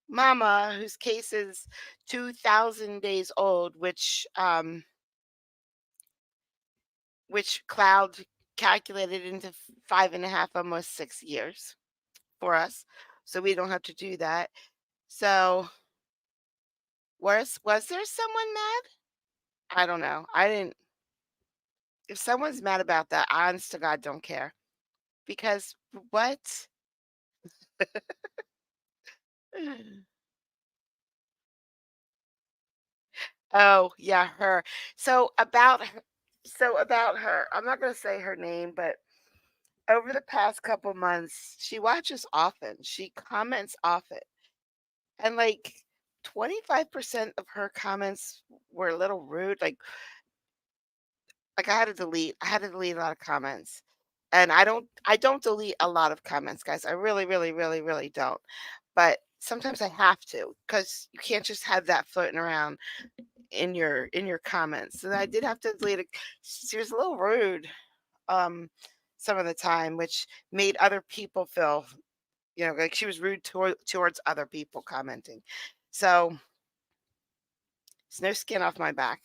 mama whose case is 2,000 days old, which Cloud calculated into 5.5, almost 6 years for us. So we don't have to do that. So was there someone mad? I don't know. I didn't. If someone's mad about that, I honest to God don't care. Because what? Oh, yeah, her. So about her, I'm not gonna say her name, but over the past couple months, she watches often. She comments often. And like 25% of her comments were a little rude. Like I had to delete a lot of comments. And I don't delete a lot of comments, guys. I really, really, really, really don't. But sometimes I have to because you can't just have that floating around in your comments. And I did have to delete it. She was a little rude some of the time, which made other people feel, like she was rude towards other people commenting. So it's no skin off my back.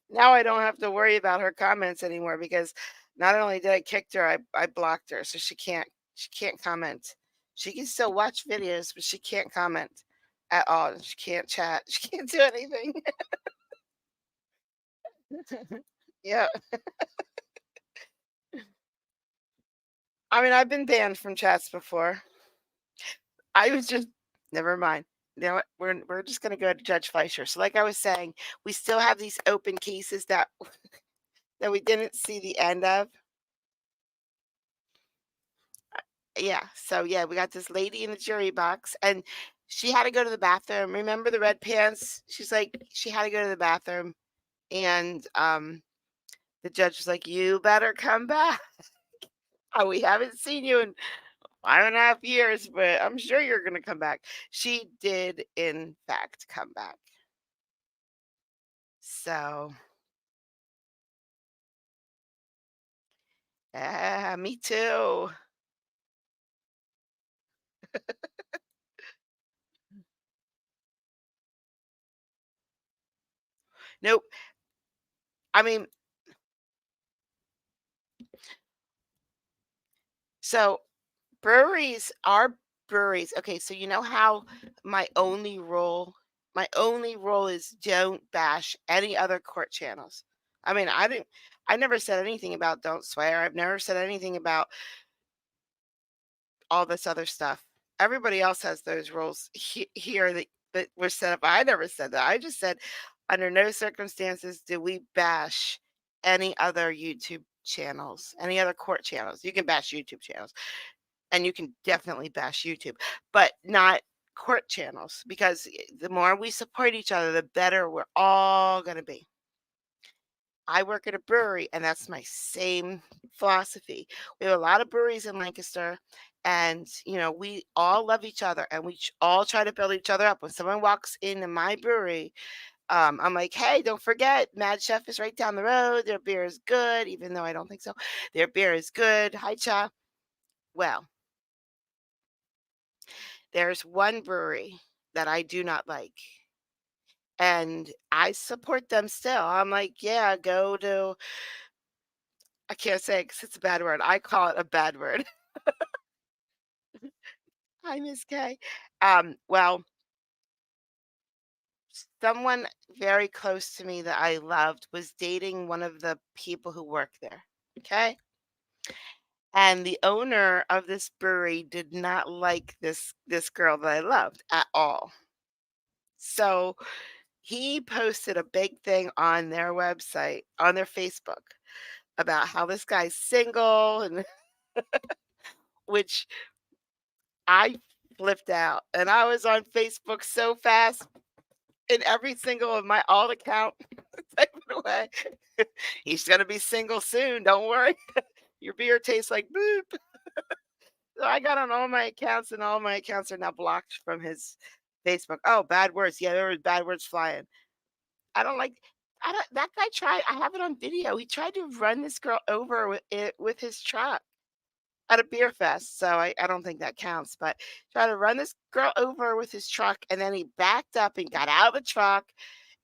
Now I don't have to worry about her comments anymore because not only did I kick her, I blocked her, so she can't comment. She can still watch videos, but she can't comment at all. She can't chat. She can't do anything. Yeah. I mean, I've been banned from chats before. I was just never mind. You know what? We're just gonna go to Judge Fleischer. So like I was saying, we still have these open cases that we didn't see the end of. Yeah. So yeah, we got this lady in the jury box and she had to go to the bathroom. Remember the red pants? She's like, she had to go to the bathroom and the judge was like, "You better come back. We haven't seen you in 5.5 years, but I'm sure you're gonna come back." She did in fact come back. So yeah, me too. Nope. I mean, so breweries are breweries. Okay, so you know how my only rule is don't bash any other court channels. I mean, I never said anything about don't swear. I've never said anything about all this other stuff. Everybody else has those rules here that were set up. I never said that. I just said under no circumstances do we bash any other YouTube channels, any other court channels. You can bash YouTube channels and you can definitely bash YouTube, but not court channels because the more we support each other, the better we're all going to be. I work at a brewery, and that's my same philosophy. We have a lot of breweries in Lancaster, and we all love each other, and we all try to build each other up. When someone walks into my brewery, I'm like, "Hey, don't forget, Mad Chef is right down the road. Their beer is good, even though I don't think so. Their beer is good. Hi, Cha." Well, there's one brewery that I do not like, and I support them still. I'm like, "Yeah, go to." I can't say it 'cause it's a bad word. I call it a bad word. Hi, Miss K. Well, someone very close to me that I loved was dating one of the people who work there. Okay. And the owner of this brewery did not like this girl that I loved at all. So he posted a big thing on their website, on their Facebook, about how this guy's single and which I flipped out. And I was on Facebook so fast in every single of my alt account. away. He's gonna be single soon. Don't worry. Your beer tastes like boop. So I got on all my accounts, and all my accounts are now blocked from his Facebook. Oh, bad words. Yeah, there was bad words flying. I don't like. I don't. That guy tried. I have it on video. He tried to run this girl over with his truck at a beer fest. So I don't think that counts. But tried to run this girl over with his truck, and then he backed up and got out of the truck,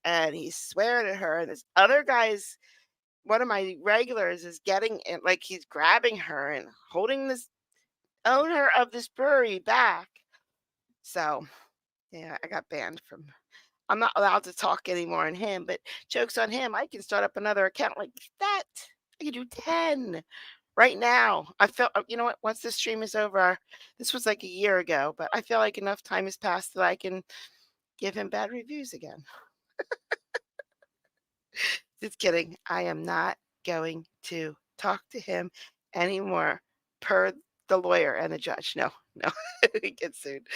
and he's swearing at her. And this other guy's one of my regulars is getting it, like he's grabbing her and holding this owner of this brewery back. So yeah, I got banned from. I'm not allowed to talk anymore on him, but jokes on him. I can start up another account like that. I can do 10 right now. I felt, you know what? Once this stream is over, this was like a year ago, but I feel like enough time has passed that I can give him bad reviews again. Just kidding. I am not going to talk to him anymore per the lawyer and the judge. No, no, he gets sued.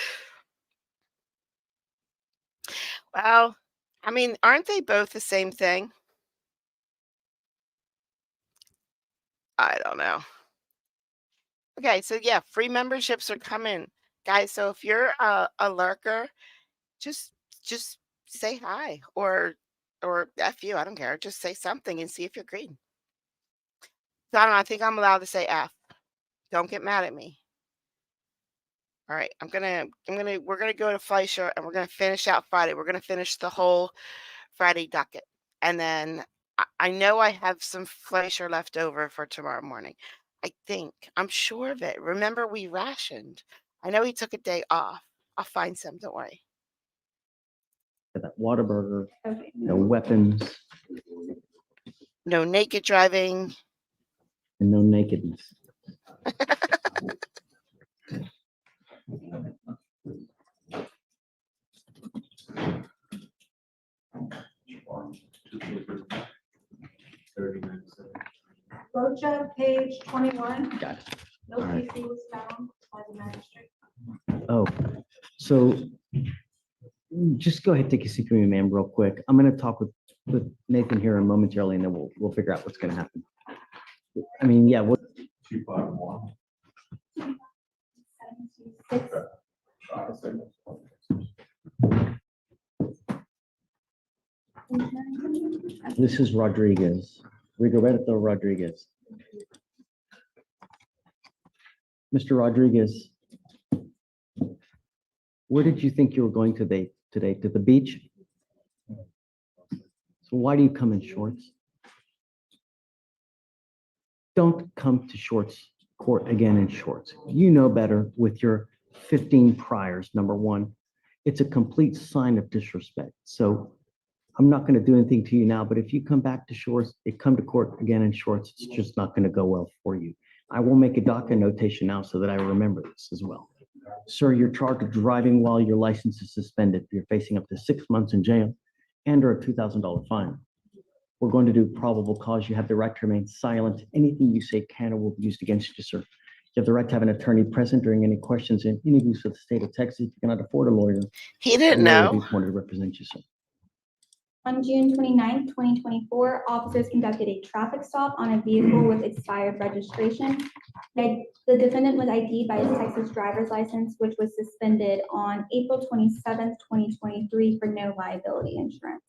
Well, I mean, aren't they both the same thing? I don't know. Okay, so yeah, free memberships are coming, guys. So if you're a lurker, just just say hi or F you. I don't care. Just say something and see if you're green. So I don't know. I think I'm allowed to say F. Don't get mad at me. All right, we're gonna go to Fleischer and we're gonna finish out Friday. We're gonna finish the whole Friday docket, and then I know I have some Fleischer left over for tomorrow morning. I think I'm sure of it. Remember, we rationed. I know he took a day off. I'll find some. Don't worry. That Whataburger, no weapons No naked driving. and no nakedness. Rocha, page 21. Got it. No All right. PC was found by the magistrate. Oh, so just go ahead, take a seat for me, ma'am, real quick. I'm gonna talk with Nathan here momentarily, and then we'll figure out what's gonna happen. I mean, yeah, what? 251. 76. This is Rodriguez, Rigoberto Rodriguez. Mr. Rodriguez, where did you think you were going today? To the beach? So why do you come in shorts? Don't come to shorts court again in shorts. You know better with your 15 priors, number one. It's a complete sign of disrespect. So I'm not going to do anything to you now, but if you come back to shorts, come to court again in shorts, it's just not going to go well for you. I will make a docket notation now so that I remember this as well. Sir, you're charged with driving while your license is suspended. You're facing up to 6 months in jail and or a $2,000 fine. We're going to do probable cause. You have the right to remain silent. Anything you say can or will be used against you, sir. You have the right to have an attorney present during any questions and interviews with the state of Texas. If you cannot afford a lawyer, He didn't a lawyer will know. be appointed to represent you, sir. On June 29th, 2024, officers conducted a traffic stop on a vehicle with expired registration. The defendant was ID'd by his Texas driver's license, which was suspended on April 27th, 2023 for no liability insurance.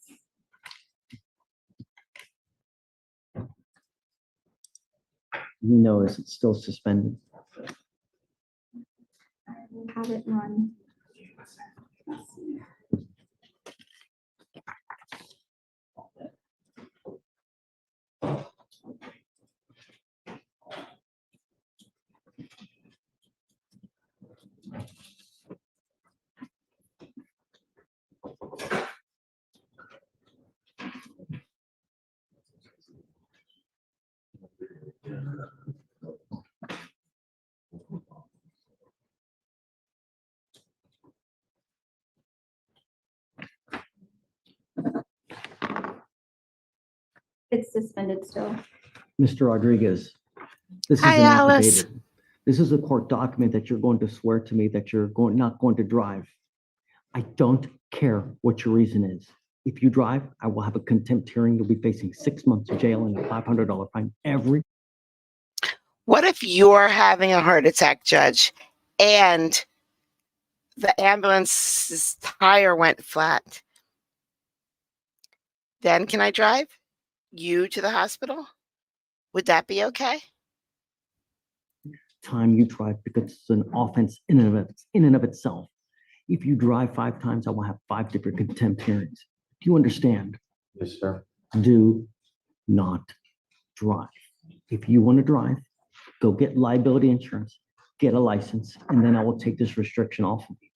You know, is it still suspended? I will have it run. Let's see. It's suspended still. Mr. Rodriguez, this is Hi, an Alice. affidavit. This is a court document that you're going to swear to me that you're not going to drive. I don't care what your reason is. If you drive, I will have a contempt hearing. You'll be facing 6 months of jail and a $500 fine every. What if you're having a heart attack, Judge, and the ambulance's tire went flat? Then can I drive you to the hospital? Would that be okay? Time you drive because it's an offense in and of itself. If you drive 5 times, I will have 5 different contempt hearings. Do you understand? Yes, sir. Do not drive. If you want to drive, go get liability insurance, get a license, and then I will take this restriction off of you.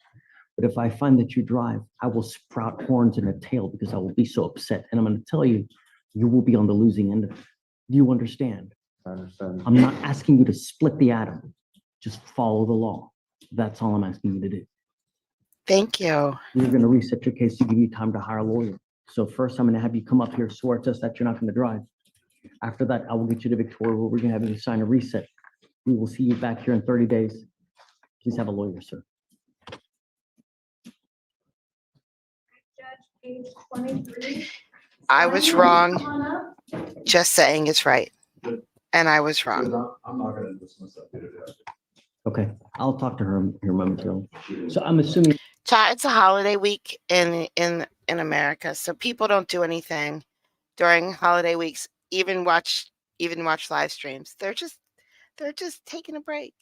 But if I find that you drive, I will sprout horns in a tail because I will be so upset. And I'm going to tell you, you will be on the losing end of it. Do you understand? I understand. I'm not asking you to split the atom. Just follow the law. That's all I'm asking you to do. Thank you. We're going to reset your case to give you time to hire a lawyer. So first, I'm going to have you come up here, swear to us that you're not going to drive. After that, I will get you to Victoria, where we're going to have you sign a reset. We will see you back here in 30 days. Please have a lawyer, sir. Judge, page 23. I was Simon, wrong. come on up. Just saying it's right. And I was wrong. I'm not gonna dismiss that. Okay, I'll talk to her here momentarily. So I'm assuming It's a holiday week in America, so people don't do anything during holiday weeks. Even watch live streams. They're just taking a break.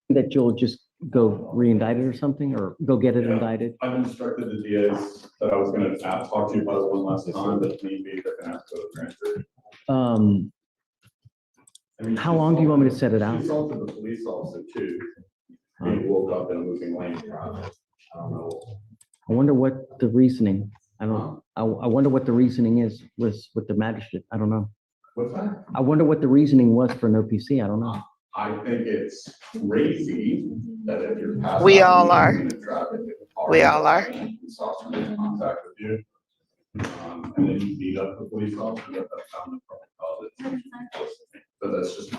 that you'll just go re-indict it or something, or go get it Yeah. indicted. I've instructed the DAs that I was gonna talk to you about it one last time, but if need be, they're gonna have to go to transfer. I mean, How long do you want me to set it out? She assaulted the police officer too. He woke up in a moving lane. I don't know. I wonder what the reasoning, I wonder what the reasoning was with the magistrate. I don't know. What's that? I wonder what the reasoning was for an OPC. I don't know. I think it's crazy that if you're passing. We out all are. in the traffic, if a car We all are. and a police officer makes contact with you, and then you beat up the police officer, that's found the probably cause it. But that's just.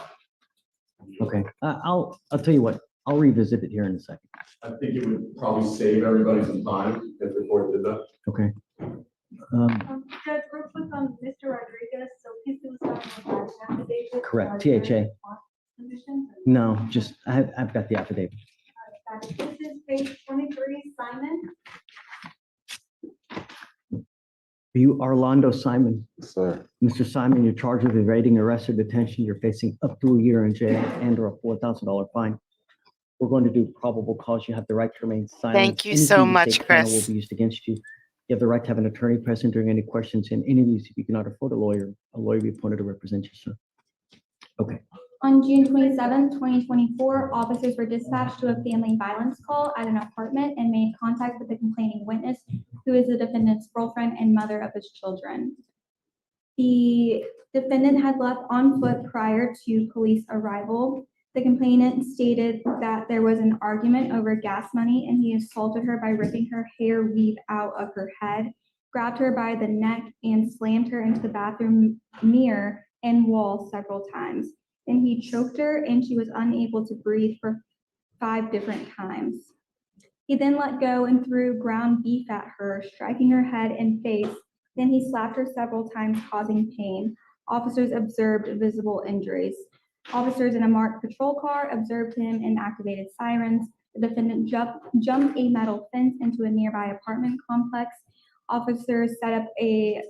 Okay, I'll tell you what, I'll revisit it here in a second. I think it would probably save everybody some time if the court did that. Okay. Judge, real quick on Mr. Rodriguez, so he's doing something on that affidavit. Correct, THA. Conditions. No, just, I've got the affidavit. This is page 23, Simon. You, Orlando Simon. Sir. Mr. Simon, you're charged with evading arrest or detention. You're facing up to a year in jail and or a $4,000 fine. We're going to do probable cause. You have the right to remain silent. Thank you so Anything you much, say can or Chris. will be used against you. You have the right to have an attorney present during any questions and interviews. If you cannot afford a lawyer will be appointed to represent you, sir. Okay. On June 27, 2024, officers were dispatched to a family violence call at an apartment and made contact with the complaining witness, who is the defendant's girlfriend and mother of his children. The defendant had left on foot prior to police arrival. The complainant stated that there was an argument over gas money and he assaulted her by ripping her hair weave out of her head, grabbed her by the neck, and slammed her into the bathroom mirror and wall several times. Then he choked her and she was unable to breathe for 5 different times. He then let go and threw ground beef at her, striking her head and face. Then he slapped her several times, causing pain. Officers observed visible injuries. Officers in a marked patrol car observed him and activated sirens. The defendant jumped a metal fence into a nearby apartment complex. Officers set up a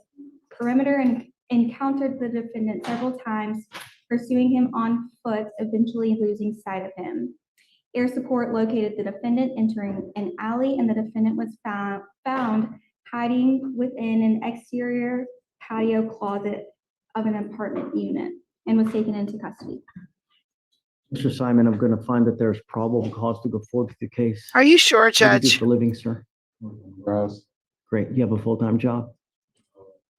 perimeter and encountered the defendant several times, pursuing him on foot, eventually losing sight of him. Air support located the defendant entering an alley, and the defendant was found hiding within an exterior patio closet of an apartment unit and was taken into custody. Mr. Simon, I'm going to find that there's probable cause to go forward with the case. Are you sure, What do you do Judge? for a living, sir? Gross. Great. You have a full-time job?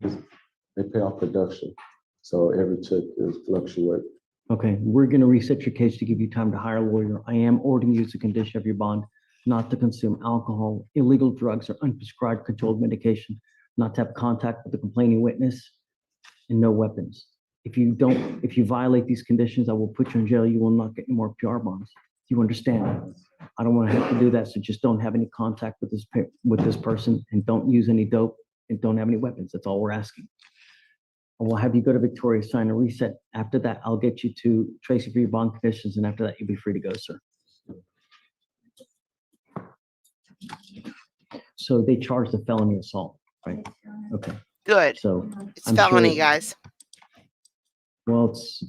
They pay off production, so every check is fluctuate. Okay, we're going to reset your case to give you time to hire a lawyer. I am ordering you as a condition of your bond not to consume alcohol, illegal drugs, or unprescribed controlled medication, not to have contact with the complaining witness, and no weapons. If you violate these conditions, I will put you in jail. You will not get any more PR bonds. Do you understand? I don't want to have to do that, so just don't have any contact with this person and don't use any dope and don't have any weapons. That's all we're asking. And we'll have you go to Victoria, sign a reset. After that, I'll get you to Tracy for your bond conditions, and after that, you'll be free to go, sir. So they charged the felony assault, right? Okay, Good. so It's I'm sure- felony, guys. well, it's,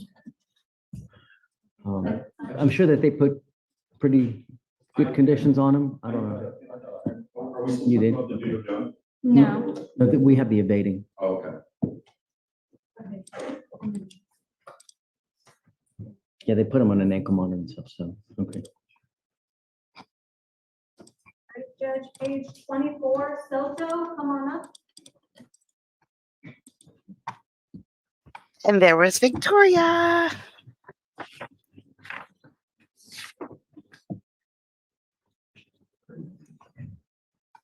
I'm sure that they put pretty good conditions on him. I don't know. You did? No. No, we have the evading. Oh, okay. Yeah, they put him on an ankle monitor and stuff, so, okay. Judge, page 24, Soto, come on up. And there was Victoria.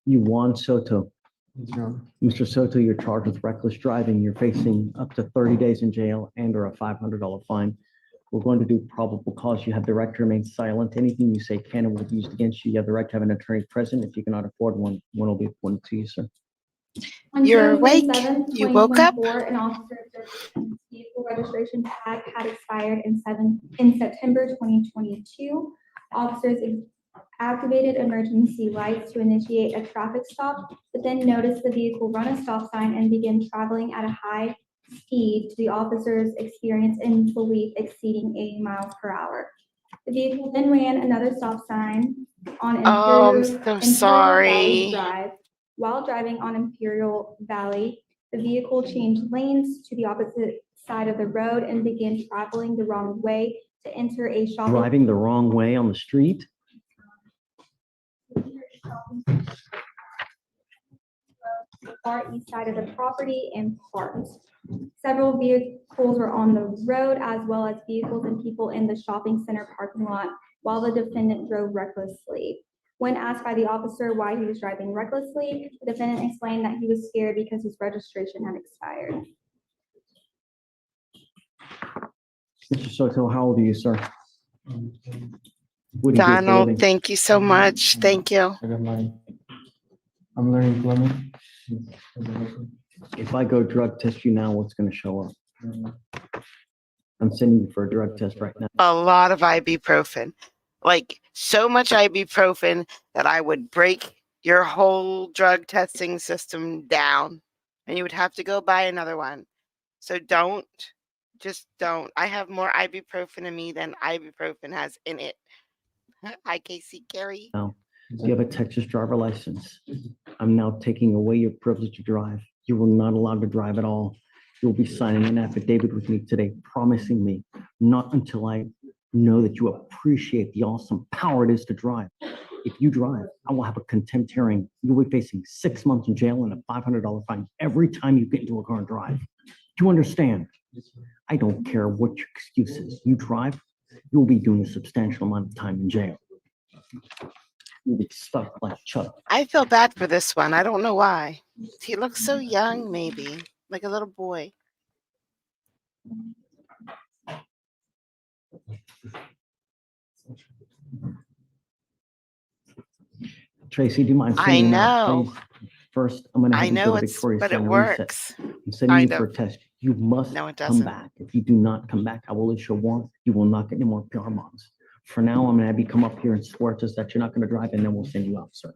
You Juan Soto. Mr. Soto, you're charged with reckless driving. You're facing up to 30 days in jail and or a $500 fine. We're going to do probable cause. You have the right to remain silent. Anything you say can and will be used against you. You have the right to have an attorney present. If you cannot afford one, one will be appointed to you, sir. On You're June awake? 27th, You woke up? 2024, an officer observed his vehicle registration tag had expired in September 2022. Officers activated emergency lights to initiate a traffic stop, but then noticed the vehicle run a stop sign and begin traveling at a high speed to the officer's experience and belief exceeding 80 miles per hour. The vehicle then ran another stop sign on Oh, I'm Imperial so Valley sorry. Drive. While driving on Imperial Valley, the vehicle changed lanes to the opposite side of the road and began traveling the wrong way to enter a shopping. Driving the wrong way on the street? The far east side of the property and parked. Several vehicles were on the road, as well as vehicles and people in the shopping center parking lot while the defendant drove recklessly. When asked by the officer why he was driving recklessly, the defendant explained that he was scared because his registration had expired. Mr. Soto, how old are you, sir? What do you do for a Donald, living? thank you so much. Thank you. I'm learning plumbing. If I go drug test you now, what's gonna show up? I'm sending you for a drug test right now. A lot of ibuprofen. Like so much ibuprofen that I would break your whole drug testing system down and you would have to go buy another one. So just don't. I have more ibuprofen in me than ibuprofen has in it. Hi, Casey, Gary. Now, you have a Texas driver license. I'm now taking away your privilege to drive. You are not allowed to drive at all. You'll be signing an affidavit with me today, promising me not until I know that you appreciate the awesome power it is to drive. If you drive, I will have a contempt hearing. You'll be facing 6 months in jail and a $500 fine every time you get into a car and drive. Do you understand? I don't care what your excuse is. You drive, you'll be doing a substantial amount of time in jail. You'll be stuck like Chuck. I feel bad for this one. I don't know why. He looks so young, maybe like a little boy. Tracy, do you mind I sending him out, know. please? First, I'm gonna I have him know go to it's, Victoria, but it sign a reset. works. I'm sending you Kind for a of. test. You must No, it come doesn't. back. If you do not come back, I will issue a warrant. You will not get any more PR bonds. For now, I'm gonna have you come up here and swear to us that you're not gonna drive, and then we'll send you out, sir.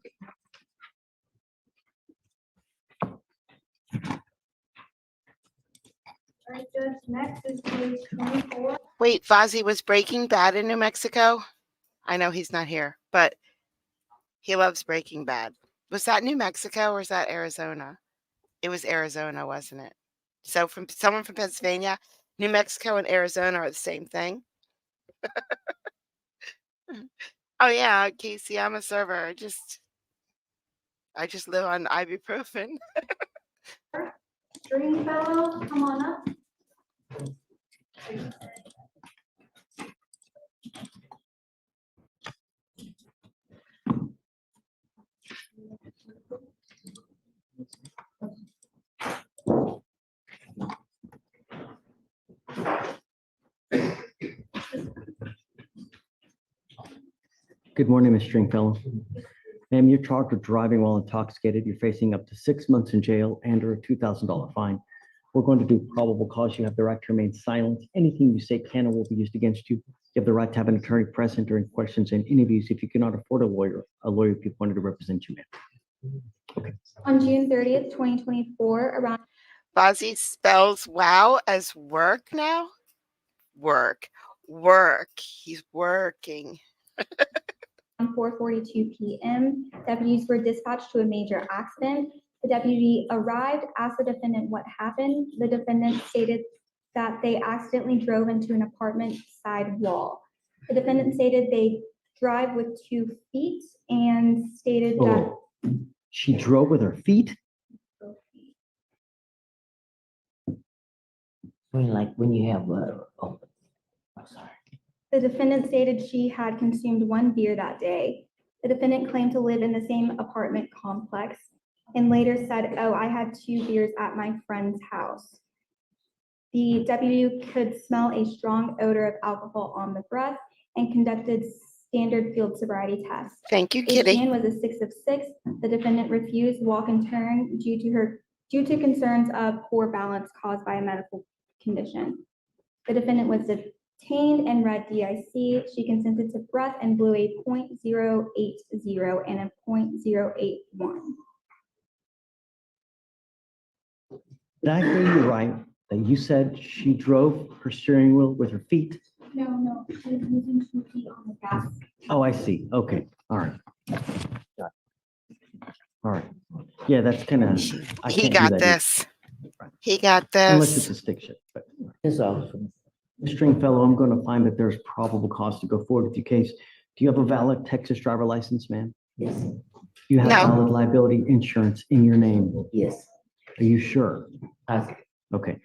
All right, Judge, next is page 24. Wait, Fozzie was Breaking Bad in New Mexico? I know he's not here, but he loves Breaking Bad. Was that New Mexico or is that Arizona? It was Arizona, wasn't it? So from someone from Pennsylvania, New Mexico and Arizona are the same thing. Oh yeah, Casey, I'm a server. I just live on ibuprofen. Stringfellow, come on up. Good morning, Ms. Stringfellow. Ma'am, you're charged with driving while intoxicated. You're facing up to 6 months in jail and or a $2,000 fine. We're going to do probable cause. You have the right to remain silent. Anything you say can and will be used against you. You have the right to have an attorney present during questions and interviews. If you cannot afford a lawyer will be appointed to represent you, ma'am. On June 30th, 2024, around Fozzie spells wow as work now? Work. Work. He's working. 4:42 p.m., deputies were dispatched to a major accident. The deputy arrived, asked the defendant what happened. The defendant stated that they accidentally drove into an apartment side wall. The defendant stated they drive with 2 feet and stated that Oh, she drove with her feet? Like when you have, oh, I'm sorry. the defendant stated she had consumed 1 beer that day. The defendant claimed to live in the same apartment complex and later said, "Oh, I had 2 beers at my friend's house." The deputy could smell a strong odor of alcohol on the breath and conducted standard field sobriety tests. Thank you, A Kitty. scan was a 6 of 6. The defendant refused walk and turn due to concerns of poor balance caused by a medical condition. The defendant was detained and read DIC. She consented to breath and blew a .080 and a .081. Did I hear you right? That you said she drove her steering wheel with her feet? No, she was using 2 feet on the gas. Oh, I see. Okay, all right. Got it. All right. Yeah, that's kind of, I He can't do got that either. this. He got Unless it's this. a stick shift. But It's all. Stringfellow, I'm going to find that there's probable cause to go forward with your case. Do you have a valid Texas driver license, ma'am? Yes, You have No. valid liability insurance in your name. yes. Are you sure? Okay. Okay.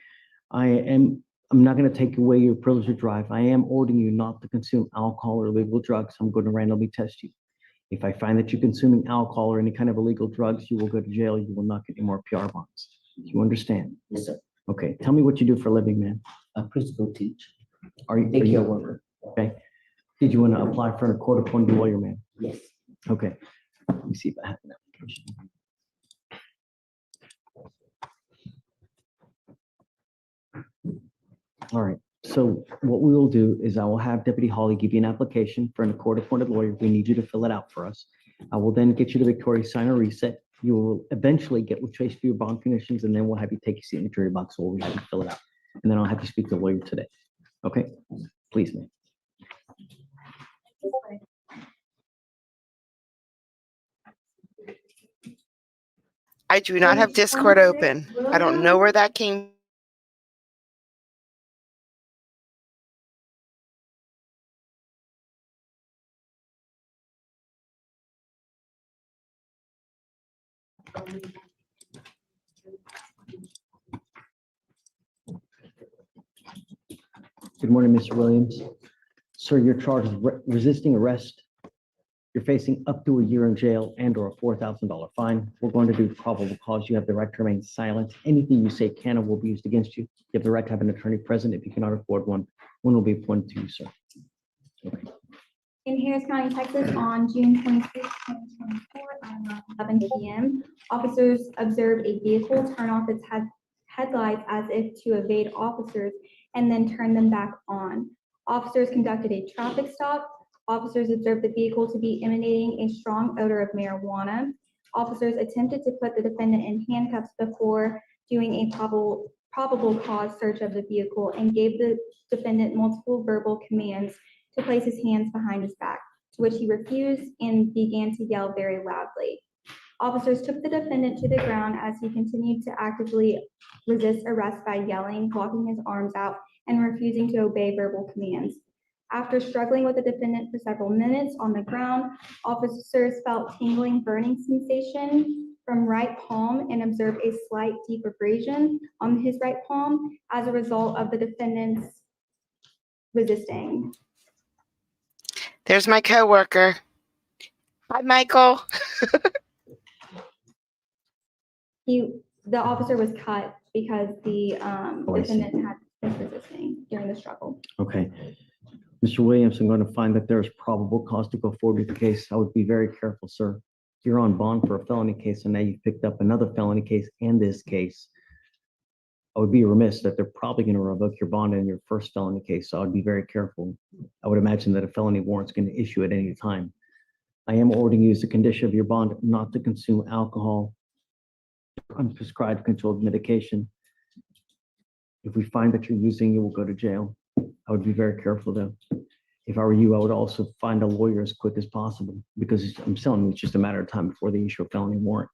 I'm not going to take away your privilege to drive. I am ordering you not to consume alcohol or illegal drugs. I'm going to randomly test you. If I find that you're consuming alcohol or any kind of illegal drugs, you will go to jail. You will not get any more PR bonds. Do you understand? Yes, sir. Okay. Tell me what you do for a living, man. A preschool teacher. Are you? Daycare worker. Okay. Did you want to apply for a court-appointed lawyer, man? Yes. Okay. Let me see if I have an application. All right. So what we will do is I will have Deputy Hawley give you an application for a court-appointed lawyer. We need you to fill it out for us. I will then get you to Victoria, sign a reset. You will eventually get with Trace for your bond conditions, and then we'll have you take your signature box. So we'll have you fill it out. And then I'll have you speak to the lawyer today. Okay? Please, ma'am. I do not have Discord open. I don't know where that came. Good morning, Mr. Williams. Sir, you're charged with resisting arrest. You're facing up to a year in jail and or a $4,000 fine. We're going to do probable cause. You have the right to remain silent. Anything you say can or will be used against you. You have the right to have an attorney present. If you cannot afford one, one will be appointed to you, sir. Okay. In Harris County, Texas, on June 26, 2024, at around 11 p.m., officers observed a vehicle turn off its headlights as if to evade officers and then turn them back on. Officers conducted a traffic stop. Officers observed the vehicle to be emanating a strong odor of marijuana. Officers attempted to put the defendant in handcuffs before doing a probable cause search of the vehicle and gave the defendant multiple verbal commands to place his hands behind his back, to which he refused and began to yell very loudly. Officers took the defendant to the ground as he continued to actively resist arrest by yelling, blocking his arms out, and refusing to obey verbal commands. After struggling with the defendant for several minutes on the ground, officers felt tingling, burning sensation from right palm and observed a slight deep abrasion on his right palm as a result of the defendant's resisting. There's my coworker. Hi, Michael. The officer was cut because the Oh, I see. defendant had been resisting during the struggle. Okay. Mr. Williams, I'm going to find that there's probable cause to go forward with the case. I would be very careful, sir. You're on bond for a felony case, and now you've picked up another felony case and this case. I would be remiss that they're probably going to revoke your bond in your first felony case, so I'd be very careful. I would imagine that a felony warrant's going to issue at any time. I am ordering you as a condition of your bond not to consume alcohol, unprescribed controlled medication. If we find that you're using, you will go to jail. I would be very careful though. If I were you, I would also find a lawyer as quick as possible because I'm telling you, it's just a matter of time before they issue a felony warrant.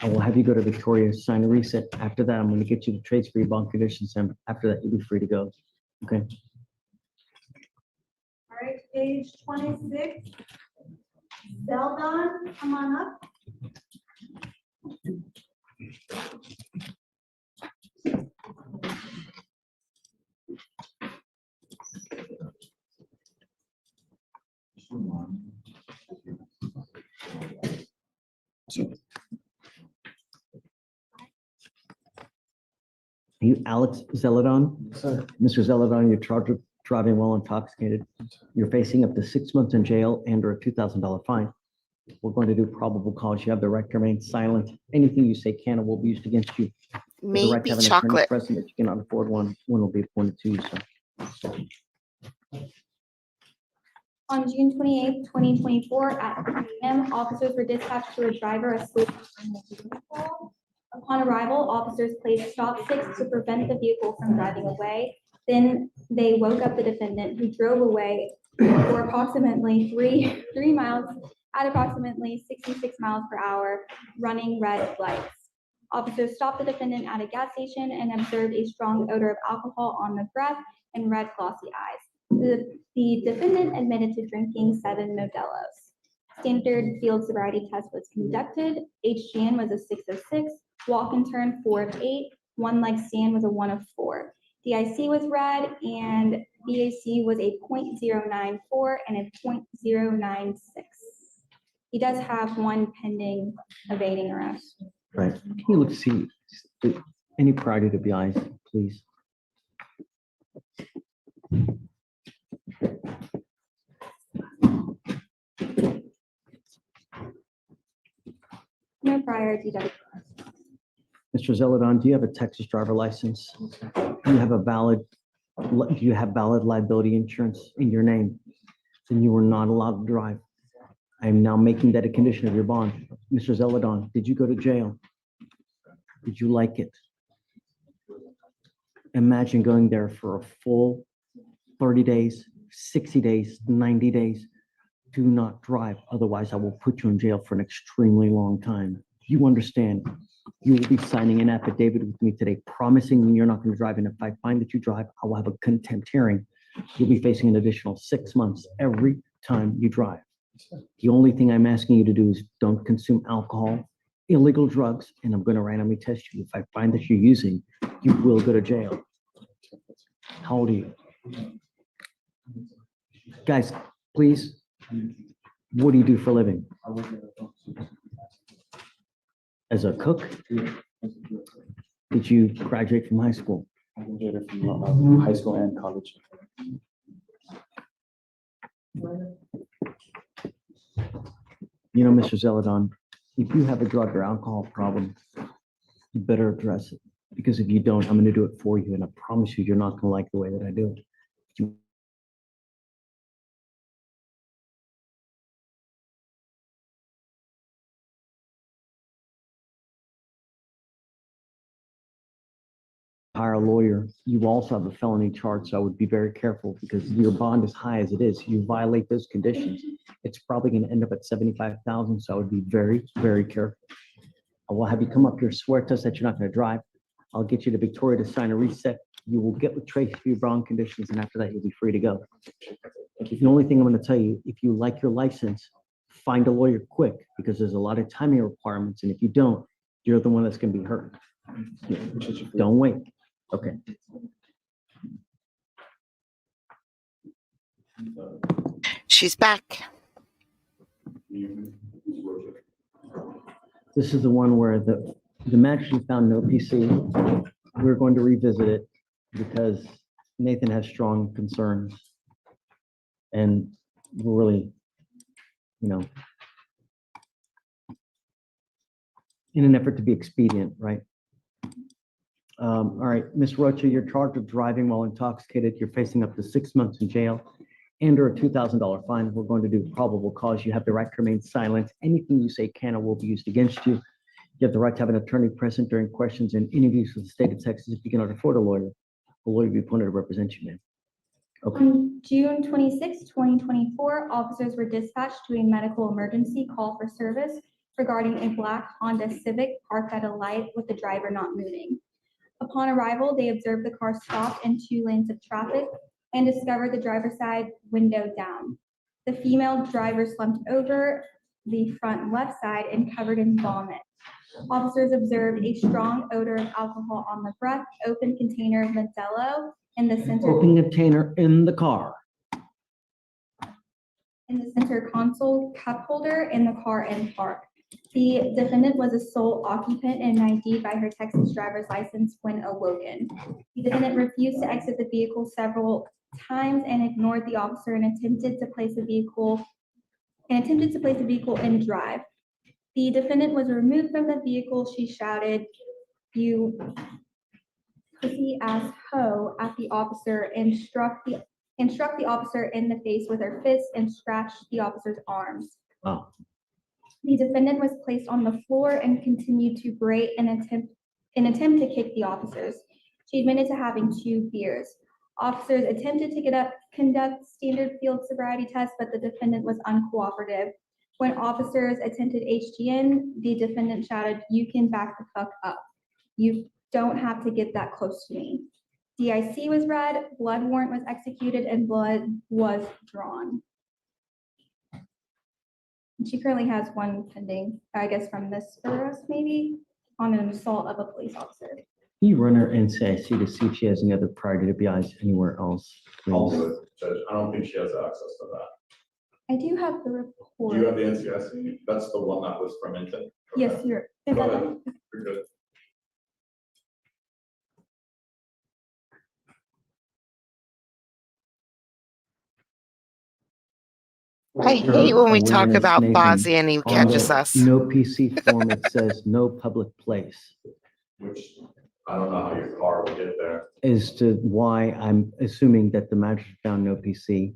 I will have you go to Victoria, sign a reset. After that, I'm going to get you the trades for your bond conditions, and after that, you'll be free to go. Okay. All right, page 26. Zeldon, come on up. Are you Alex Zeldon? Sir. Mr. Zeldon, you're charged with driving while intoxicated. You're facing up to 6 months in jail and or a $2,000 fine. We're going to do probable cause. You have the right to remain silent. Anything you say can and will be used against you. You have the right to Maybe have an attorney chocolate. present, but you cannot afford one. One will be appointed to you, sir. On June 28th, 2024, at 3 a.m., officers were dispatched to a driver asleep in the vehicle. Upon arrival, officers placed stop sticks to prevent the vehicle from driving away. Then they woke up the defendant, who drove away for approximately three miles at approximately 66 miles per hour, running red lights. Officers stopped the defendant at a gas station and observed a strong odor of alcohol on the breath and red glossy eyes. The defendant admitted to drinking 7 Modelo's. Standard field sobriety test was conducted. HGN was a 6 of 6, walk and turn 4 of 8, one leg stand was a 1 of 4. DIC was red and BAC was a .094 and a .096. He does have one pending evading arrest. Right. Can you look, see any priority to the eyes, please? No prior DW. Mr. Zeldon, do you have a Texas driver license? Do you have valid liability insurance in your name? Then you are not allowed to drive. I am now making that a condition of your bond. Mr. Zeldon, did you go to jail? Did you like it? Imagine going there for a full 30 days, 60 days, 90 days. Do not drive. Otherwise, I will put you in jail for an extremely long time. You understand? You will be signing an affidavit with me today, promising me you're not going to drive. And if I find that you drive, I will have a contempt hearing. You'll be facing an additional 6 months every time you drive. The only thing I'm asking you to do is don't consume alcohol, illegal drugs, and I'm going to randomly test you. If I find that you're using, you will go to jail. How old are you? Guys, please. What do you do for a living? As a cook? Did you graduate from high school? I graduated from high school and college. You know, Mr. Zeldon, if you have a drug or alcohol problem, you better address it. Because if you don't, I'm going to do it for you. And I promise you, you're not going to like the way that I do it. Hire a lawyer, you also have a felony charge, so I would be very careful because your bond is high as it is. You violate those conditions, it's probably going to end up at 75,000. So I would be very, very careful. I will have you come up here, swear to us that you're not going to drive. I'll get you to Victoria to sign a reset. You will get with Tracy for your bond conditions, and after that, you'll be free to go. The only thing I'm going to tell you, if you like your license, find a lawyer quick because there's a lot of timing requirements, and if you don't, you're the one that's going to be hurt. Don't wait. Okay. She's back. This is the one where the magistrate found no PC. We're going to revisit it because Nathan has strong concerns. And we're really, in an effort to be expedient, right? All right, Ms. Rocha, you're charged with driving while intoxicated. You're facing up to 6 months in jail and or a $2,000 fine. We're going to do probable cause. You have the right to remain silent. Anything you say can or will be used against you. You have the right to have an attorney present during questions and interviews with the state of Texas. If you cannot afford a lawyer will be appointed to represent you, ma'am. Okay. On June 26, 2024, officers were dispatched to a medical emergency call for service regarding a black Honda Civic parked at a light with the driver not moving. Upon arrival, they observed the car stop in 2 lanes of traffic and discovered the driver's side window down. The female driver slumped over the front left side and covered in vomit. Officers observed a strong odor of alcohol on the breath, open container of Modelo in the center. Open container in the car. In the center console cup holder in the car and park. The defendant was a sole occupant and ID by her Texas driver's license when awoken. The defendant refused to exit the vehicle several times and ignored the officer and attempted to place the vehicle in drive. The defendant was removed from the vehicle. She shouted, "You pussy ass hoe" at the officer and struck the officer in the face with her fist and scratched the officer's arms. Wow. The defendant was placed on the floor and continued to berate and attempt to kick the officers. She admitted to having 2 beers. Officers attempted to conduct standard field sobriety tests, but the defendant was uncooperative. When officers attempted HGN, the defendant shouted, "You can back the fuck up. You don't have to get that close to me." DIC was read, blood warrant was executed, and blood was drawn. She currently has 1 pending, I guess from this arrest maybe, on an assault of a police officer. Can you run her NCIC to see if she has any other prior DWIs anywhere else? please? Also, Judge, I don't think she has access to that. I do have the Do report. you have the NCIC? That's the one that was from Inton? Yes, Okay. you're. Go Is that ahead. one? You're good. I hate when we talk Awareness, about Nathan. Bozzy and he On catches the us. No PC form, it says no public place. Which, I don't know how your car will get there. As to why I'm assuming that the magistrate found no PC.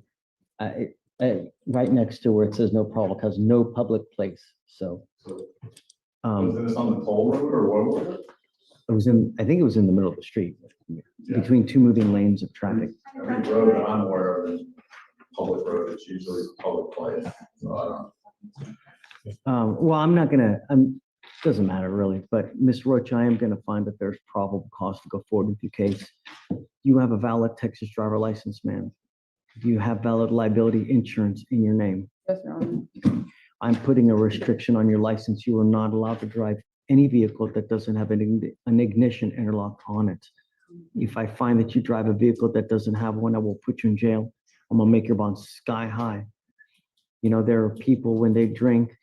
Right next to where it says no probable cause, no public place, so. So, Um, was this on the toll road or what was it? I think it was in the middle of the street, Yeah. between 2 moving lanes of traffic. Every road that I'm aware of is public road, it's usually a public place, so I don't. Well, doesn't matter really, but Ms. Roach, I am gonna find that there's probable cause to go forward with your case. You have a valid Texas driver license, ma'am. Do you have valid liability insurance in your name? Yes, Your Honor. I'm putting a restriction on your license. You are not allowed to drive any vehicle that doesn't have an ignition interlock on it. If I find that you drive a vehicle that doesn't have one, I will put you in jail. I'm gonna make your bond sky high. You know, there are people when they drink,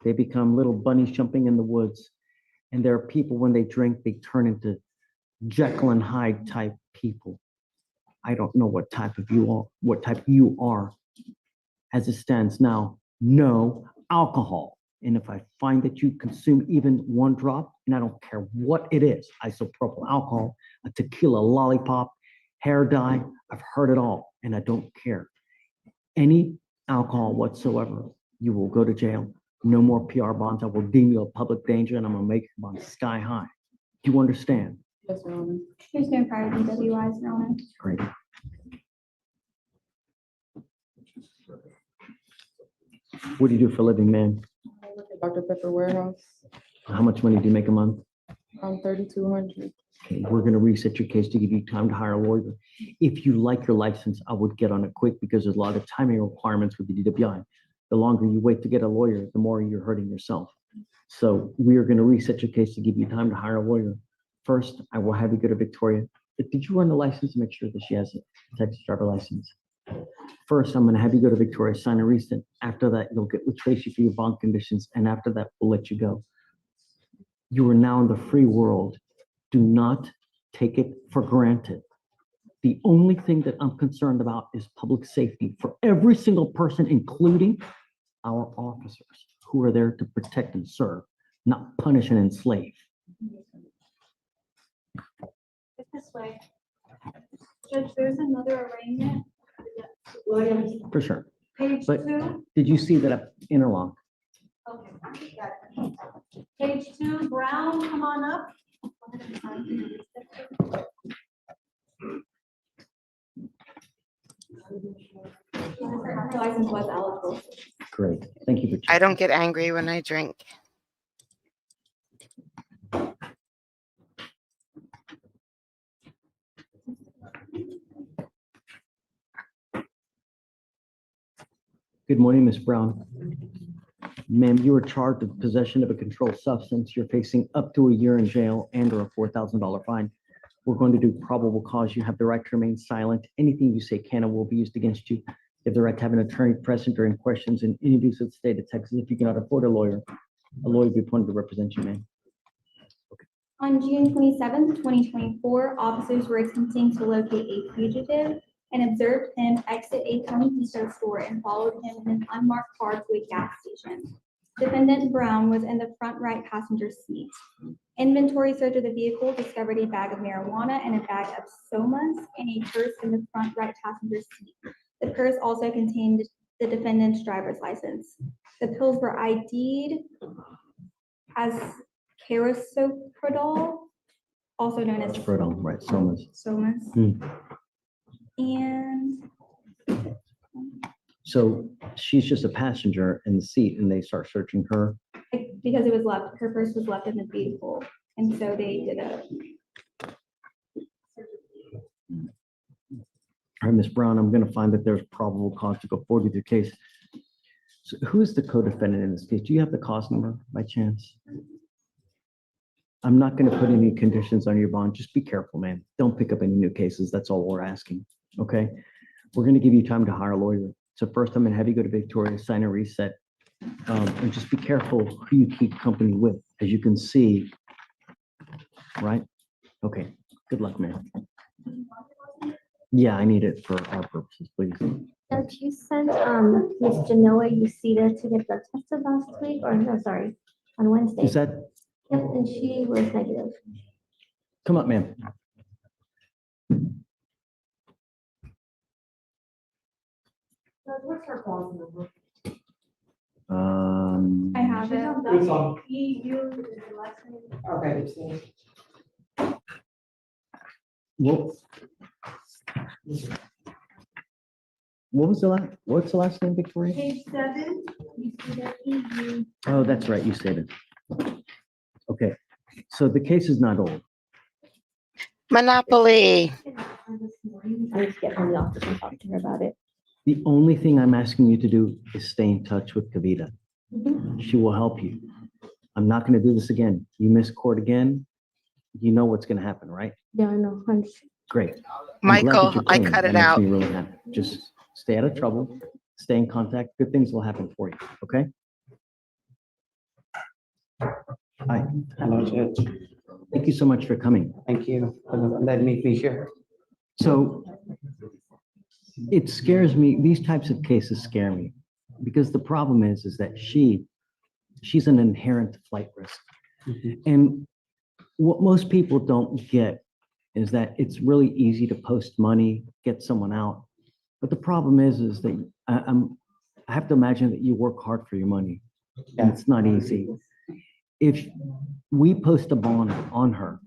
they become little bunnies jumping in the woods. And there are people when they drink, they turn into Jekyll and Hyde type people. I don't know what type you are. As it stands now, no alcohol. And if I find that you consume even 1 drop, and I don't care what it is, isopropyl alcohol, a tequila lollipop, hair dye, I've heard it all, and I don't care. Any alcohol whatsoever, you will go to jail. No more PR bonds. I will deem you a public danger, and I'm gonna make your bond sky high. Do you understand? Yes, Your Honor. There's no prior DWIs, Your Honor. Great. What do you do for a living, man? I work at Dr. Pepper Warehouse. How much money do you make a month? 3,200. Okay, we're gonna reset your case to give you time to hire a lawyer. If you like your license, I would get on it quick because there's a lot of timing requirements with the DWI. The longer you wait to get a lawyer, the more you're hurting yourself. So we are gonna reset your case to give you time to hire a lawyer. First, I will have you go to Victoria. Did you run the license to make sure that she has a Texas driver license? First, I'm gonna have you go to Victoria, sign a receipt. After that, you'll get with Tracy for your bond conditions, and after that, we'll let you go. You are now in the free world. Do not take it for granted. The only thing that I'm concerned about is public safety for every single person, including our officers who are there to protect and serve. not punish and enslave. It's this way. Judge, there's another arraignment. For sure. Page But 2. did you see that I interlocked? Okay. Got it. Page 2, Brown, come on up. Her license was eligible. Great. Thank you for I checking. don't get angry when I drink. Good morning, Ms. Brown. Ma'am, you were charged with possession of a controlled substance. You're facing up to a year in jail and or a $4,000 fine. We're going to do probable cause. You have the right to remain silent. Anything you say can and will be used against you. You have the right to have an attorney present during questions and interviews with the state of Texas. If you cannot afford a lawyer will be appointed to represent you, ma'am. On June 27th, 2024, officers were attempting to locate a fugitive and observed him exit a Home Depot store and followed him in an unmarked car to a gas station. Defendant Brown was in the front right passenger seat. Inventory search of the vehicle discovered a bag of marijuana and a bag of somas and a purse in the front right passenger seat. The purse also contained the defendant's driver's license. The pills were ID'd as carisoprodol, also known as Somas, right, somas. somas. Hmm. And So she's just a passenger in the seat and they start searching her. because it was left, her purse was left in the vehicle, and so they did a. All right, Ms. Brown, I'm going to find that there's probable cause to go forward with your case. So who is the co-defendant in this case? Do you have the cause number by chance? I'm not going to put any conditions on your bond. Just be careful, man. Don't pick up any new cases. That's all we're asking. Okay? We're going to give you time to hire a lawyer. So first, I'm going to have you go to Victoria, sign a reset, and just be careful who you keep company with. As you can see, right? Okay. Good luck, man. Yeah, I need it for our purposes, please. Judge, you sent Ms. Genoa Uceda to get drug tested last week, or no, sorry, on Wednesday. Is that, Yep, and she was negative. come up, ma'am. What's her call number? I have it. It's on. Okay. What's the last name, Victoria? Page 7, you see that EU. Oh, that's right, you said it. Okay, so the case is not old. Monopoly. I need to get from the office and talk to her about it. The only thing I'm asking you to do is stay in touch with Kavita. She will help you. I'm not gonna do this again. You miss court again, you know what's gonna happen, right? Yeah, I know. Great. I'm glad that Michael, you're I clean. cut That it makes out. me really happy. Just stay out of trouble, stay in contact, good things will happen for you, okay? Hi. Hello, Judge. Thank you so much for coming. Thank you for letting me be here. So it scares me, these types of cases scare me, because the problem is that she's an inherent flight risk. And what most people don't get is that it's really easy to post money, get someone out. But the problem is that I have to imagine that you work hard for your money, and it's not easy. If we post a bond on her,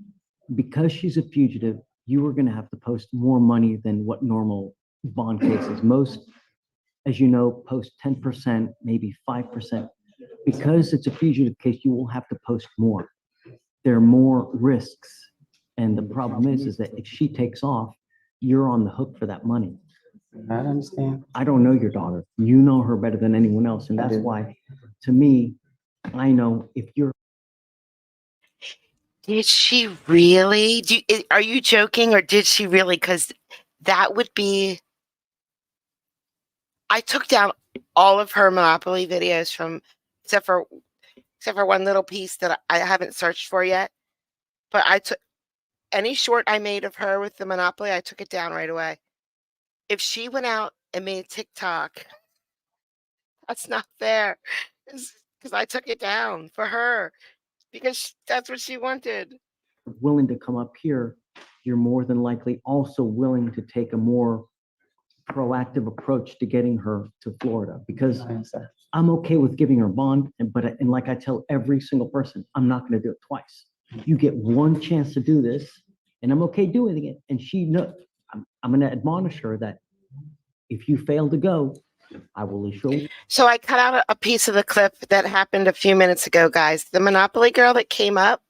because she's a fugitive, you are gonna have to post more money than what normal bond cases. Most, as you know, post 10%, maybe 5%. Because it's a fugitive case, you will have to post more. There are more risks. And the problem is that if she takes off, you're on the hook for that money. I understand. I don't know your daughter. You know her better than anyone else. And that's why, to me, I know if you're. Did she really? Are you joking or did she really? Because that would be. I took down all of her Monopoly videos except for one little piece that I haven't searched for yet. But I took any short I made of her with the Monopoly, I took it down right away. If she went out and made TikTok, that's not fair. Because I took it down for her. because that's what she wanted. willing to come up here, you're more than likely also willing to take a more proactive approach to getting her to Florida, because I'm okay with giving her a bond, and like I tell every single person, I'm not going to do it twice. You get one chance to do this, and I'm okay doing it. And she knows, I'm going to admonish her that if you fail to go, I will issue. So I cut out a piece of the clip that happened a few minutes ago, guys. The Monopoly girl that came up,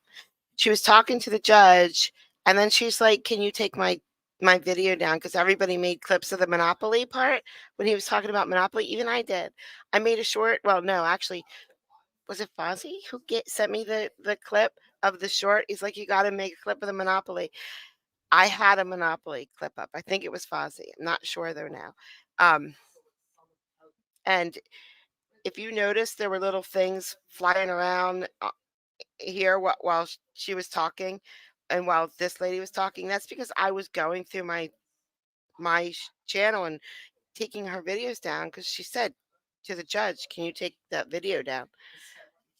she was talking to the judge, and then she's like, "Can you take my video down?" Because everybody made clips of the Monopoly part when he was talking about Monopoly. Even I did. I made a short. Well, no, actually, was it Fozzie who sent me the clip of the short? He's like, "You got to make a clip of the Monopoly." I had a Monopoly clip up. I think it was Fozzie. I'm not sure though now. And if you notice, there were little things flying around here while she was talking, and while this lady was talking. That's because I was going through my channel and taking her videos down, because she said to the judge, "Can you take that video down?"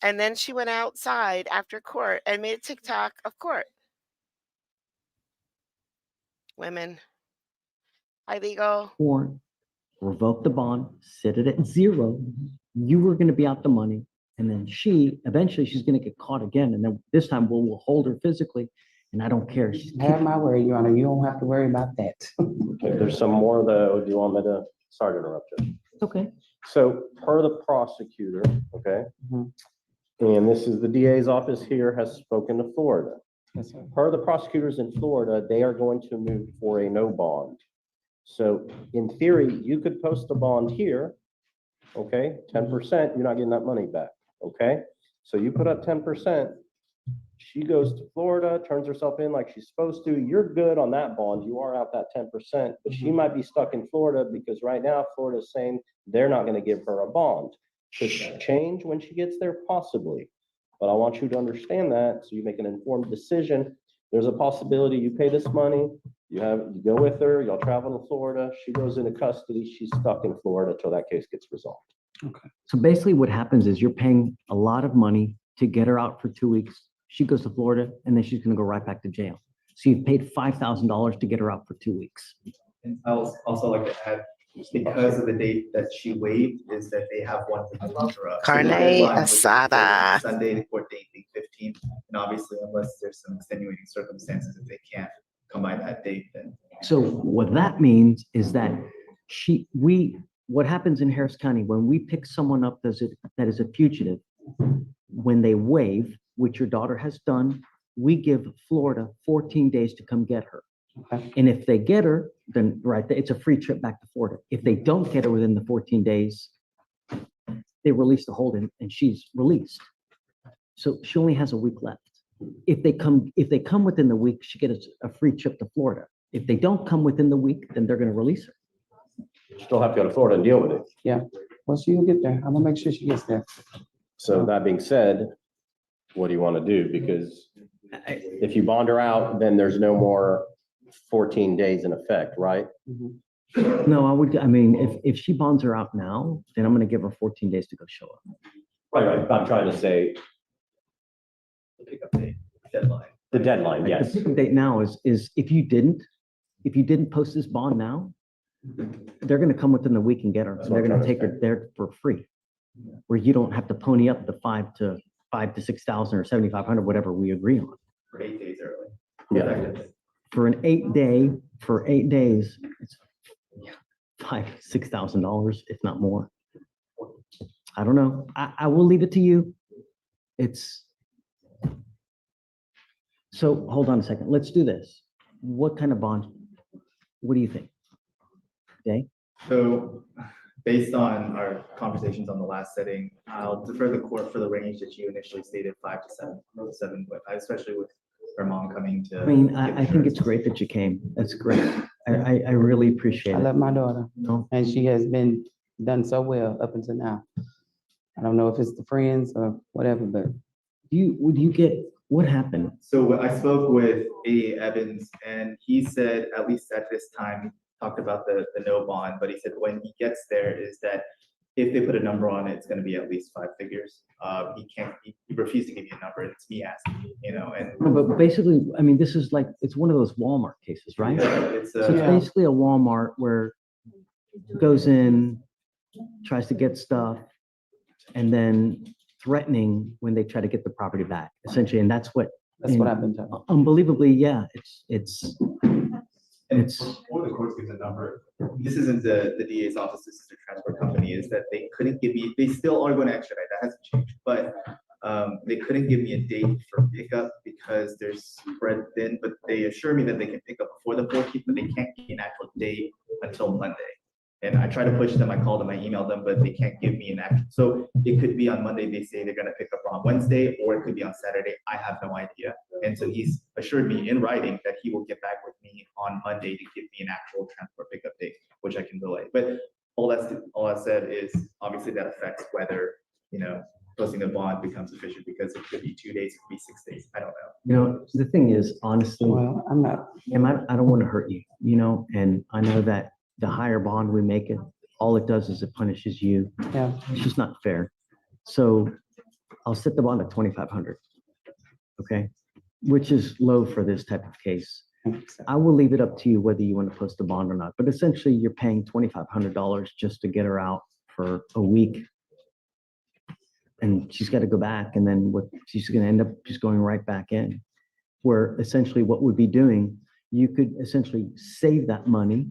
And then she went outside after court and made a TikTok of court. Women, illegal. Or revoke the bond, set it at 0. You were going to be out the money. And then eventually she's going to get caught again. And then this time we'll hold her physically. And I don't care. Have my word, Your Honor. You don't have to worry about that. Okay, there's some more though. Do you want me to, sorry to interrupt you. Okay. So per the prosecutor, okay, and this is the DA's office here has spoken to Florida. Yes, sir. Per the prosecutors in Florida, they are going to move for a no bond. So in theory, you could post a bond here, okay, 10%, you're not getting that money back, okay? So you put up 10%, she goes to Florida, turns herself in like she's supposed to, you're good on that bond, you are out that 10%, but she might be stuck in Florida because right now Florida is saying they're not gonna give her a bond. Could change when she gets there, possibly. But I want you to understand that so you make an informed decision. There's a possibility you pay this money, you go with her, y'all travel to Florida, she goes into custody, she's stuck in Florida till that case gets resolved. Okay. So basically what happens is you're paying a lot of money to get her out for 2 weeks. She goes to Florida and then she's going to go right back to jail. So you've paid $5,000 to get her out for 2 weeks. And I also like to add, because of the date that she waived, is that they have one to lock her up. Carne asada. Sunday, the court date being 15, and obviously unless there's some extenuating circumstances, if they can't come by that date, then. So what that means is that what happens in Harris County, when we pick someone up that is a fugitive, when they waive, which your daughter has done, we give Florida 14 days to come get her. Okay. And if they get her, then it's a free trip back to Florida. If they don't get her within the 14 days, they release the hold and she's released. So she only has a week left. If they come within the week, she gets a free trip to Florida. If they don't come within the week, then they're going to release her. You still have to go to Florida and deal with it. Yeah. Well, she'll get there. I'm gonna make sure she gets there. So that being said, what do you want to do? Because if you bond her out, then there's no more 14 days in effect, right? No, if she bonds her out now, then I'm going to give her 14 days to go show up. Right. I'm trying to say The pickup date, deadline. the deadline, yes. The pickup date now is if you didn't post this bond now, they're going to come within the week and get her. And they're going to take her there for free, where you don't have to pony up the $5,000 to $6,000 or $7,500, whatever we agree on. For 8 days early. Yeah. For 8 days, it's $5,000-$6,000, if not more. I don't know. I will leave it to you. So hold on a second. Let's do this. What kind of bond? What do you think? Okay. So based on our conversations on the last setting, I'll defer the court for the range that you initially stated, 5 to 7, but especially with her mom coming to. I think it's great that you came. That's great. I really appreciate it. I love my daughter, and she has been done so well up until now. I don't know if it's the friends or whatever, but what happened? So I spoke with A. Evans, and he said, at least at this time, he talked about the no bond, but he said when he gets there is that if they put a number on it, it's gonna be at least 5 figures. He refused to give me a number, it's me asking, and. No, but basically, I mean, this is like, it's one of those Walmart cases, right? It's, So it's basically a Walmart where goes in, tries to get stuff, and then threatening when they try to get the property back, essentially, and that's what. That's what I've been told. Unbelievably, yeah, it's. Before the court gives a number, this isn't the DA's office, this is the transport company, is that they couldn't give me, they still are going to extradite, that hasn't changed, but they couldn't give me a date for pickup because they're spread thin, but they assure me that they can pick up before the 14th, but they can't give me an actual date until Monday. And I try to push them, I call them, I email them, but they can't give me an actual, so it could be on Monday, they say they're gonna pick up on Wednesday, or it could be on Saturday, I have no idea. And so he's assured me in writing that he will get back with me on Monday to give me an actual transport pickup date, which I can delay. But all I said is, obviously that affects whether, posting a bond becomes efficient, because it could be 2 days, it could be 6 days, I don't know. The thing is, honestly, Well, I'm not, I don't want to hurt you, and I know that the higher bond we make it, all it does is it punishes you. yeah, It's just not fair. So I'll set the bond at 2,500. Okay, which is low for this type of case. I will leave it up to you whether you want to post a bond or not, but essentially you're paying $2,500 just to get her out for a week. And she's got to go back, and then what she's going to end up just going right back in. Where essentially what we'd be doing, you could essentially save that money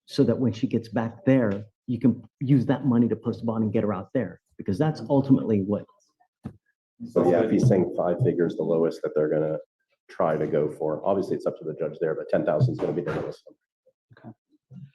so that when she gets back there, you can use that money to post a bond and get her out there, because that's ultimately what. So yeah, if he's saying 5 figures, the lowest that they're gonna try to go for, obviously it's up to the judge there, but 10,000 is gonna be the lowest.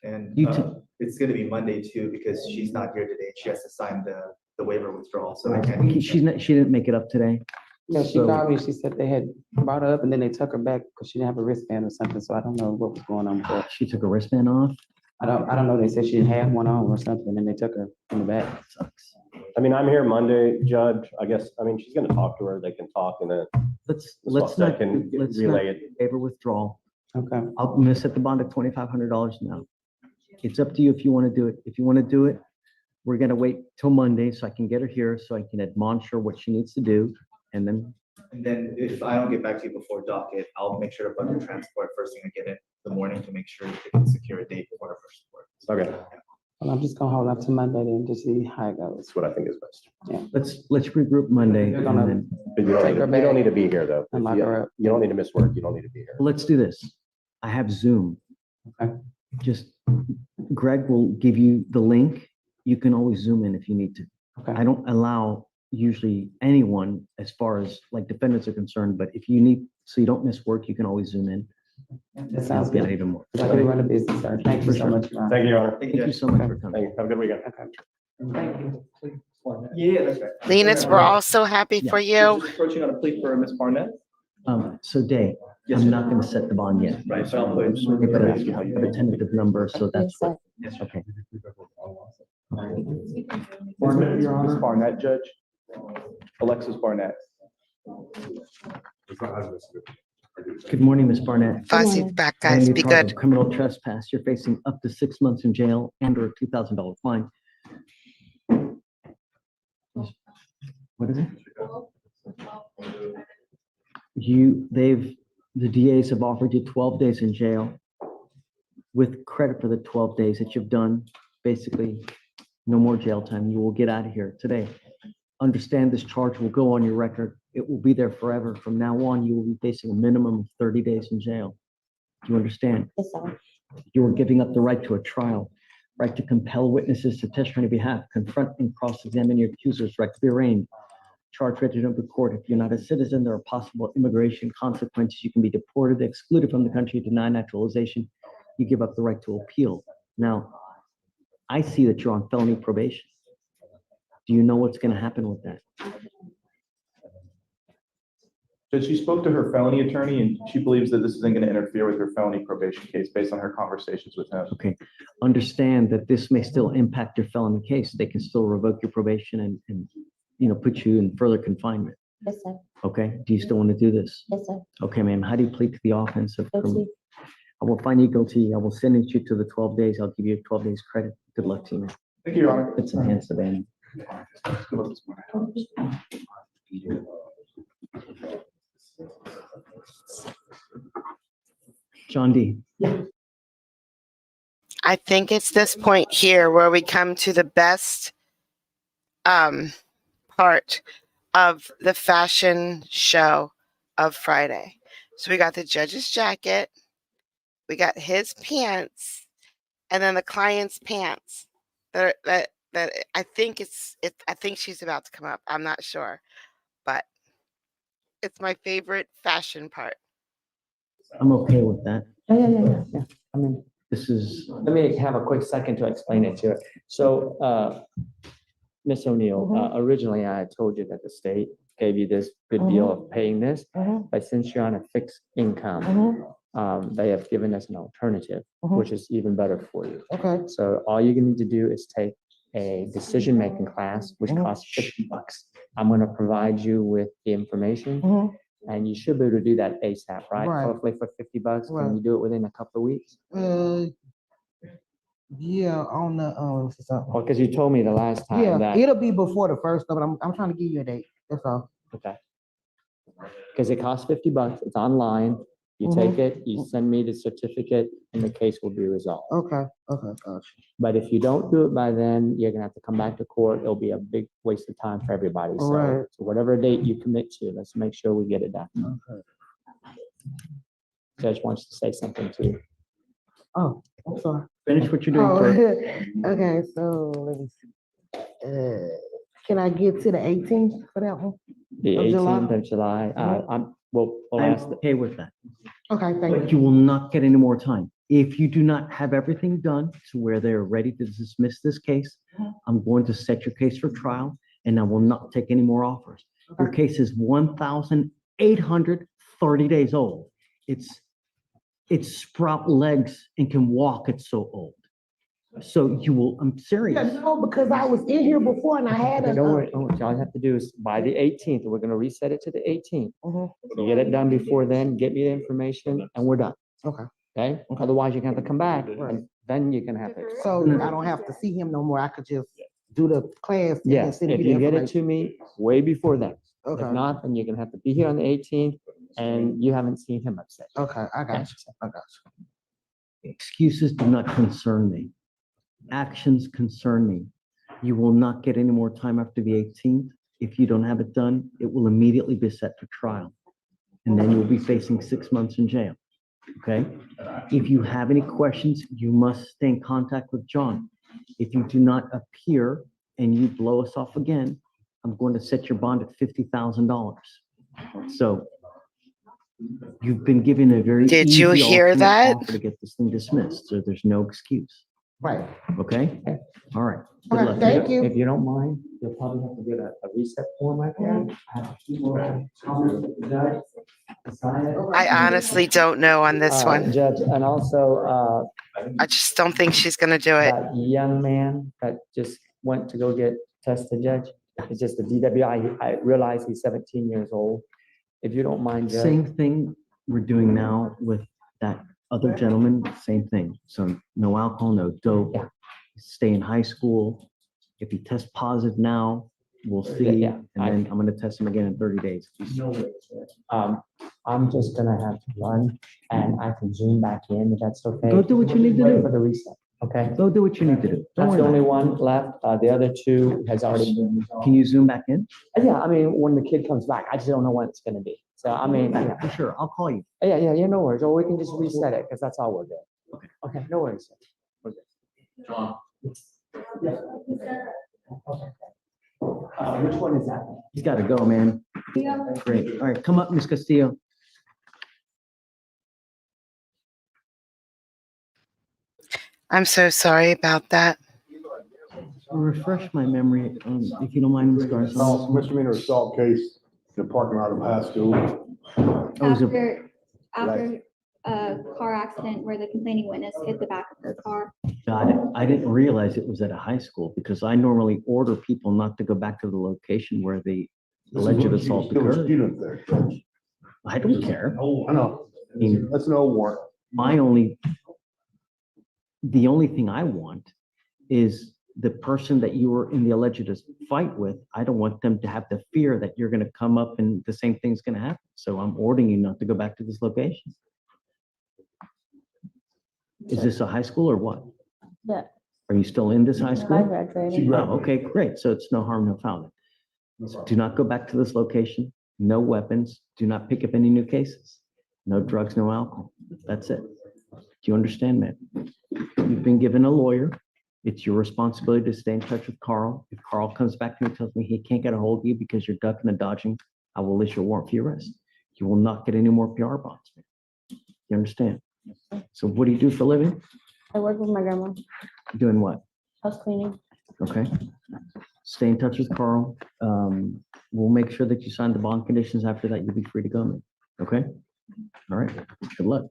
And You too. it's gonna be Monday too, because she's not here today, she has to sign the waiver withdrawal, so I can't. She didn't make it up today. yeah, she So- called me, she said they had brought her up and then they took her back because she didn't have a wristband or something, so I don't know what was going on with her. She took a wristband off. I don't know, they said she didn't have one on or something, and they took her in the back. Sucks. I mean, I'm here Monday, Judge, I guess, I mean, she's gonna talk to her, they can talk, and then Let's let's not relay it. waiver withdrawal. Okay, I'm gonna set the bond at $2,500 now. It's up to you if you want to do it. If you want to do it, we're gonna wait till Monday so I can get her here, so I can admonish her what she needs to do, and then. And then if I don't get back to you before docket, I'll make sure to book the transport first thing I get in the morning to make sure they can secure a date before her first report. Okay, well, I'm just gonna hold up to Monday then to see how it goes. that's what I think is best. Let's regroup Monday, You're and gonna- then But you Take her don't need back to be here, though. and lock her up. You don't need to miss work, you don't need to be here. let's do this. I have Zoom. Okay. Just Greg will give you the link. You can always Zoom in if you need to. Okay. I don't allow usually anyone as far as like defendants are concerned, but if you need, so you don't miss work, you can always Zoom in. That sounds Help you out good. even more. Like we run a business, sir. Thank you so much. Ron. Thank you, Your Honor. Thank you so much for coming. Thank you, have a good weekend. Okay. Thank you. Yeah, that's right. Linus, we're all so happy for you. Approaching on a plea for Ms. Barnett. So Day, I'm not gonna set the bond yet. Right, so I'll put. We put a tentative number, so that's what, Yes, okay. Barnett, Your Honor. Ms. Barnett, Judge. Alexis Barnett. Good morning, Ms. Barnett. Fuzzy back, And guys. you Be charged good. with criminal trespass. You're facing up to 6 months in jail and or a $2,000 fine. What is it? The DAs have offered you 12 days in jail with credit for the 12 days that you've done. Basically, no more jail time. You will get out of here today. Understand this charge will go on your record. It will be there forever. From now on, you will be facing a minimum of 30 days in jail. Do you understand? Yes, sir. You are giving up the right to a trial, right to compel witnesses to testify on your behalf, confront and cross-examine your accusers, right to be arraigned, charge ready to open court. If you're not a citizen, there are possible immigration consequences. You can be deported, excluded from the country, denied naturalization. You give up the right to appeal. Now, I see that you're on felony probation. Do you know what's going to happen with that? Judge, she spoke to her felony attorney and she believes that this isn't going to interfere with her felony probation case based on her conversations with him. Okay, understand that this may still impact your felony case. They can still revoke your probation and put you in further confinement. Yes, sir. Okay, do you still want to do this? Yes, sir. Okay, ma'am, how do you plead to the offense of criminal? Guilty. I will find you guilty. I will sentence you to the 12 days. I'll give you 12 days credit. Good luck to you, man. Thank you, Your Honor. It's a hand sedan. John D. I think it's this point here where we come to the best part of the fashion show of Friday. So we got the judge's jacket, we got his pants, and then the client's pants. That I think I think she's about to come up. I'm not sure, but it's my favorite fashion part. I'm okay with that. Yeah. I mean, This is, let me have a quick second to explain it to you. So, Ms. O'Neill, originally I had told you that the state gave you this good deal of paying this, but since you're on a fixed income, they have given us an alternative, which is even better for you. Okay. So all you're gonna need to do is take a decision-making class, which costs $50. I'm gonna provide you with the information, and you should be able to do that ASAP, right? Right. Hopefully for $50, Right. can you do it within a couple of weeks? Yeah, on the, Well, because you told me the last time yeah, that, it'll be before the first, but I'm trying to give you a date, that's all. okay. Because it costs $50, it's online, you take it, you send me the certificate, and the case will be resolved. Okay, gotcha. But if you don't do it by then, you're gonna have to come back to court. It'll be a big waste of time for everybody. So Right. so whatever date you commit to, let's make sure we get it done. Okay. Judge wants to say something to you. Oh, I'm sorry. finish what you're doing Oh, first. okay, so let me see. Can I get to the 18th for that one? The Of July? 18th of July, we'll I'm ask, okay with that. Okay, thank But you. you will not get any more time. If you do not have everything done to where they're ready to dismiss this case, I'm going to set your case for trial and I will not take any more offers. Your case is 1,830 days old. It's sprout legs and can walk, it's so old. So you will, I'm Yeah, serious. no, because I was in here before and I had don't worry, all you have to do is by the 18th, we're gonna reset it to the 18th. You get it done before then, get me the information, and we're done. Okay. Okay? Otherwise, you're gonna have to come back, and then you're gonna have to. So I don't have to see him no more, I could just do the class. and Yes, send if the you get it information. to me way before then. Okay. If not, then you're gonna have to be here on the 18th, and you haven't seen him upset. Okay, I got you. Excuses do not concern me. Actions concern me. You will not get any more time after the 18th. If you don't have it done, it will immediately be set for trial. And then you'll be facing 6 months in jail. Okay? If you have any questions, you must stay in contact with John. If you do not appear and you blow us off again, I'm going to set your bond at $50,000. So you've been given a very Did you easy hear ultimate that? offer to get this thing dismissed, so there's no excuse. Right. Okay? All right. Good Okay, luck. thank you. If you don't mind, you'll probably have to get a reset form right there. I have a few more comments with the judge to sign it. I honestly don't know on this one. Judge, and also, I just don't think she's gonna do it. that young man that just went to go get tested, Judge, it's just a DWI. I realize he's 17 years old. If you don't mind, Judge. Same thing we're doing now with that other gentleman, same thing. So no alcohol, no dope, stay in high school. If he tests positive now, we'll see. Yeah, And then I'm gonna test him again in 30 days. No worries, Judge. I'm just gonna have to run and I can zoom back in if that's okay. Go do what you need to Wait do. For the reset, okay? Go do what you need to do. Don't That's worry the only about one left. The other two has already been it. resolved. Can you zoom back in? Yeah, I mean, when the kid comes back, I just don't know when it's gonna be. So I mean, yeah, For sure, I'll call you. yeah, no worries. Or we can just reset it because that's all we're doing. Okay, no worries. We're good. John. Which one is that? He's gotta go, man. Great. All right, come up, Ms. Castillo. I'm so sorry about that. Refresh my memory, if you don't mind, Ms. Garza. Misdemeanor assault case in the parking lot of a high school. After a car accident where the complaining witness hit the back of her car. Got it. I didn't realize it was at a high school because I normally order people not to go back to the location where the alleged assault Still a occurred. student there, Judge. I don't care. I know. I mean, That's no warrant. the only thing I want is the person that you were in the alleged fight with, I don't want them to have the fear that you're going to come up and the same thing's going to happen. So I'm ordering you not to go back to this location. Is this a high school or what? Yeah. Are you still in this high school? I graduated. Oh, okay, great. So it's no harm, no foul. So do not go back to this location. No weapons. Do not pick up any new cases. No drugs, no alcohol. That's it. Do you understand, man? You've been given a lawyer. It's your responsibility to stay in touch with Carl. If Carl comes back to me and tells me he can't get a hold of you because you're ducking and dodging, I will issue a warrant for your arrest. You will not get any more PR bonds, man. You understand? So what do you do for a living? I work with my grandma, Doing what? house cleaning. Okay. Stay in touch with Carl. We'll make sure that you sign the bond conditions. After that, you'll be free to go, man. Okay? All right. Good luck.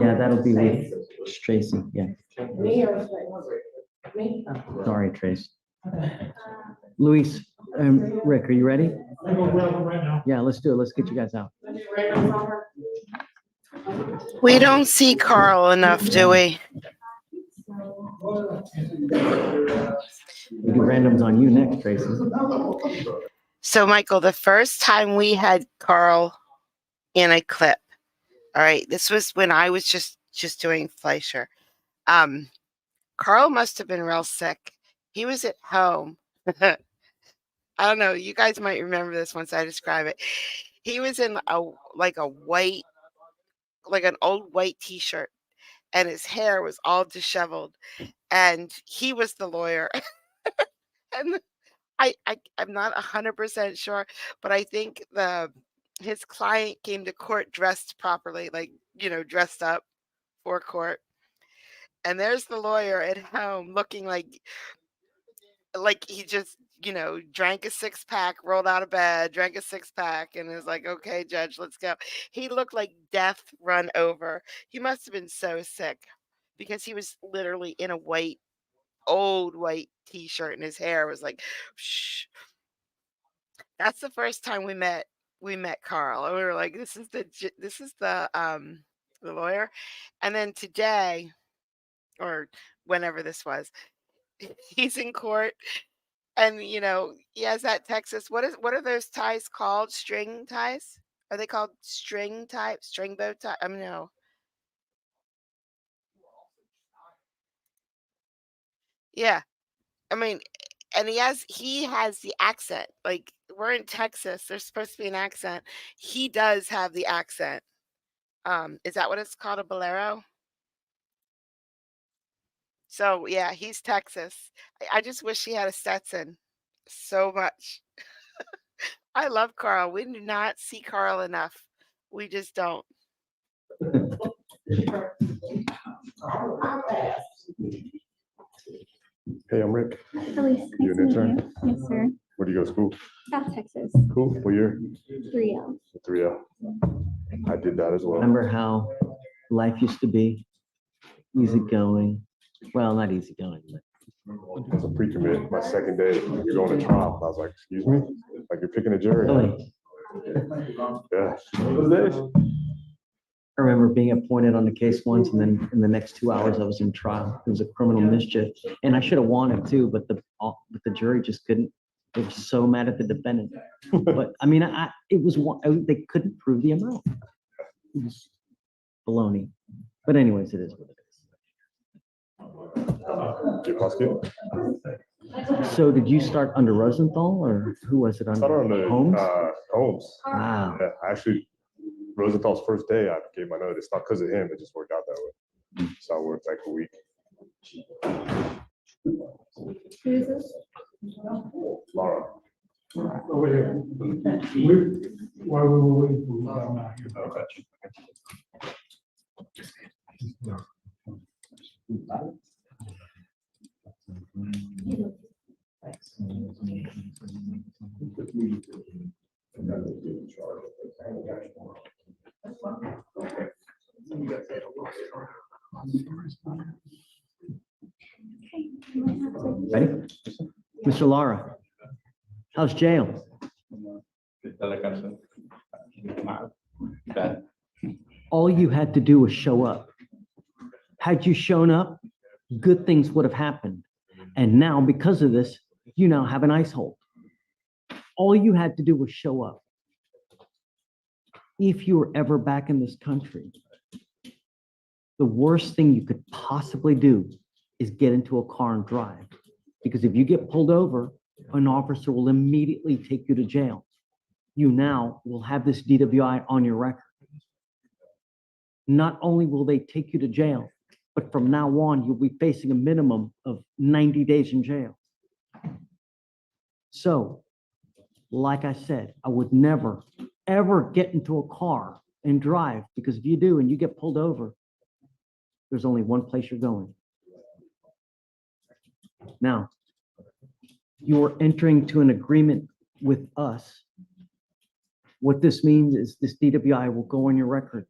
Yeah, that'll be with Tracy. Yeah. Sorry, Trace. Luis, Rick, are you ready? Yeah, let's do it. Let's get you guys out. We don't see Carl enough, do we? We do randoms on you next, Tracy. So, Michael, the first time we had Carl in a clip, all right, this was when I was just doing Fleischer. Carl must have been real sick. He was at home. I don't know. You guys might remember this once I describe it. He was in like an old white T-shirt, and his hair was all disheveled, and he was the lawyer. And I'm not 100% sure, but I think his client came to court dressed properly, like, dressed up for court. And there's the lawyer at home looking like he just, drank a six pack, rolled out of bed, drank a six pack, and is like, okay, judge, let's go. He looked like death run over. He must have been so sick because he was literally in a old white T-shirt, and his hair was like, shh. That's the first time we met Carl, and we were like, this is the lawyer. And then today, or whenever this was, he's in court, and he has that Texas, what are those ties called? String ties? Are they called string bow tie? I mean, no. Yeah. I mean, and he has the accent. Like, we're in Texas, there's supposed to be an accent. He does have the accent. Is that what it's called, a bolero? So yeah, he's Texas. I just wish he had a Stetson so much. I love Carl. We do not see Carl enough. We just don't. Hey, I'm Rick. Elise, You nice an to meet intern? you. Yes, sir. Where do you go to school? South Texas, Cool. What year? 3L. 3L. I did that as well. Remember how life used to be easygoing? Well, not easygoing, but I was a pre-commit. My second day, you're going to trial. I was like, excuse me? Like, you're picking a jury. really, Yeah. Those days. I remember being appointed on the case once, and then in the next 2 hours, I was in trial. It was a criminal mischief, and I should have won it too, but the jury just couldn't. They were so mad at the defendant. But I mean, they couldn't prove the amount. It was baloney. But anyways, it is what it You prosecuted? is. So did you start under Rosenthal, or who was it under? Started on the Holmes? Holmes. Wow. Yeah, actually, Rosenthal's first day, I gave my notice. Not because of him, it just worked out that way. So I worked like a week. Who is this? Laura. Over here. While we were waiting for you. Ready? Mr. Lara, how's jail? All you had to do was show up. Had you shown up, good things would have happened. And now, because of this, you now have an ice hold. All you had to do was show up. If you were ever back in this country, the worst thing you could possibly do is get into a car and drive. Because if you get pulled over, an officer will immediately take you to jail. You now will have this DWI on your record. Not only will they take you to jail, but from now on, you'll be facing a minimum of 90 days in jail. So, like I said, I would never, ever get into a car and drive, because if you do and you get pulled over, there's only one place you're going. Now, you're entering to an agreement with us. What this means is this DWI will go on your record.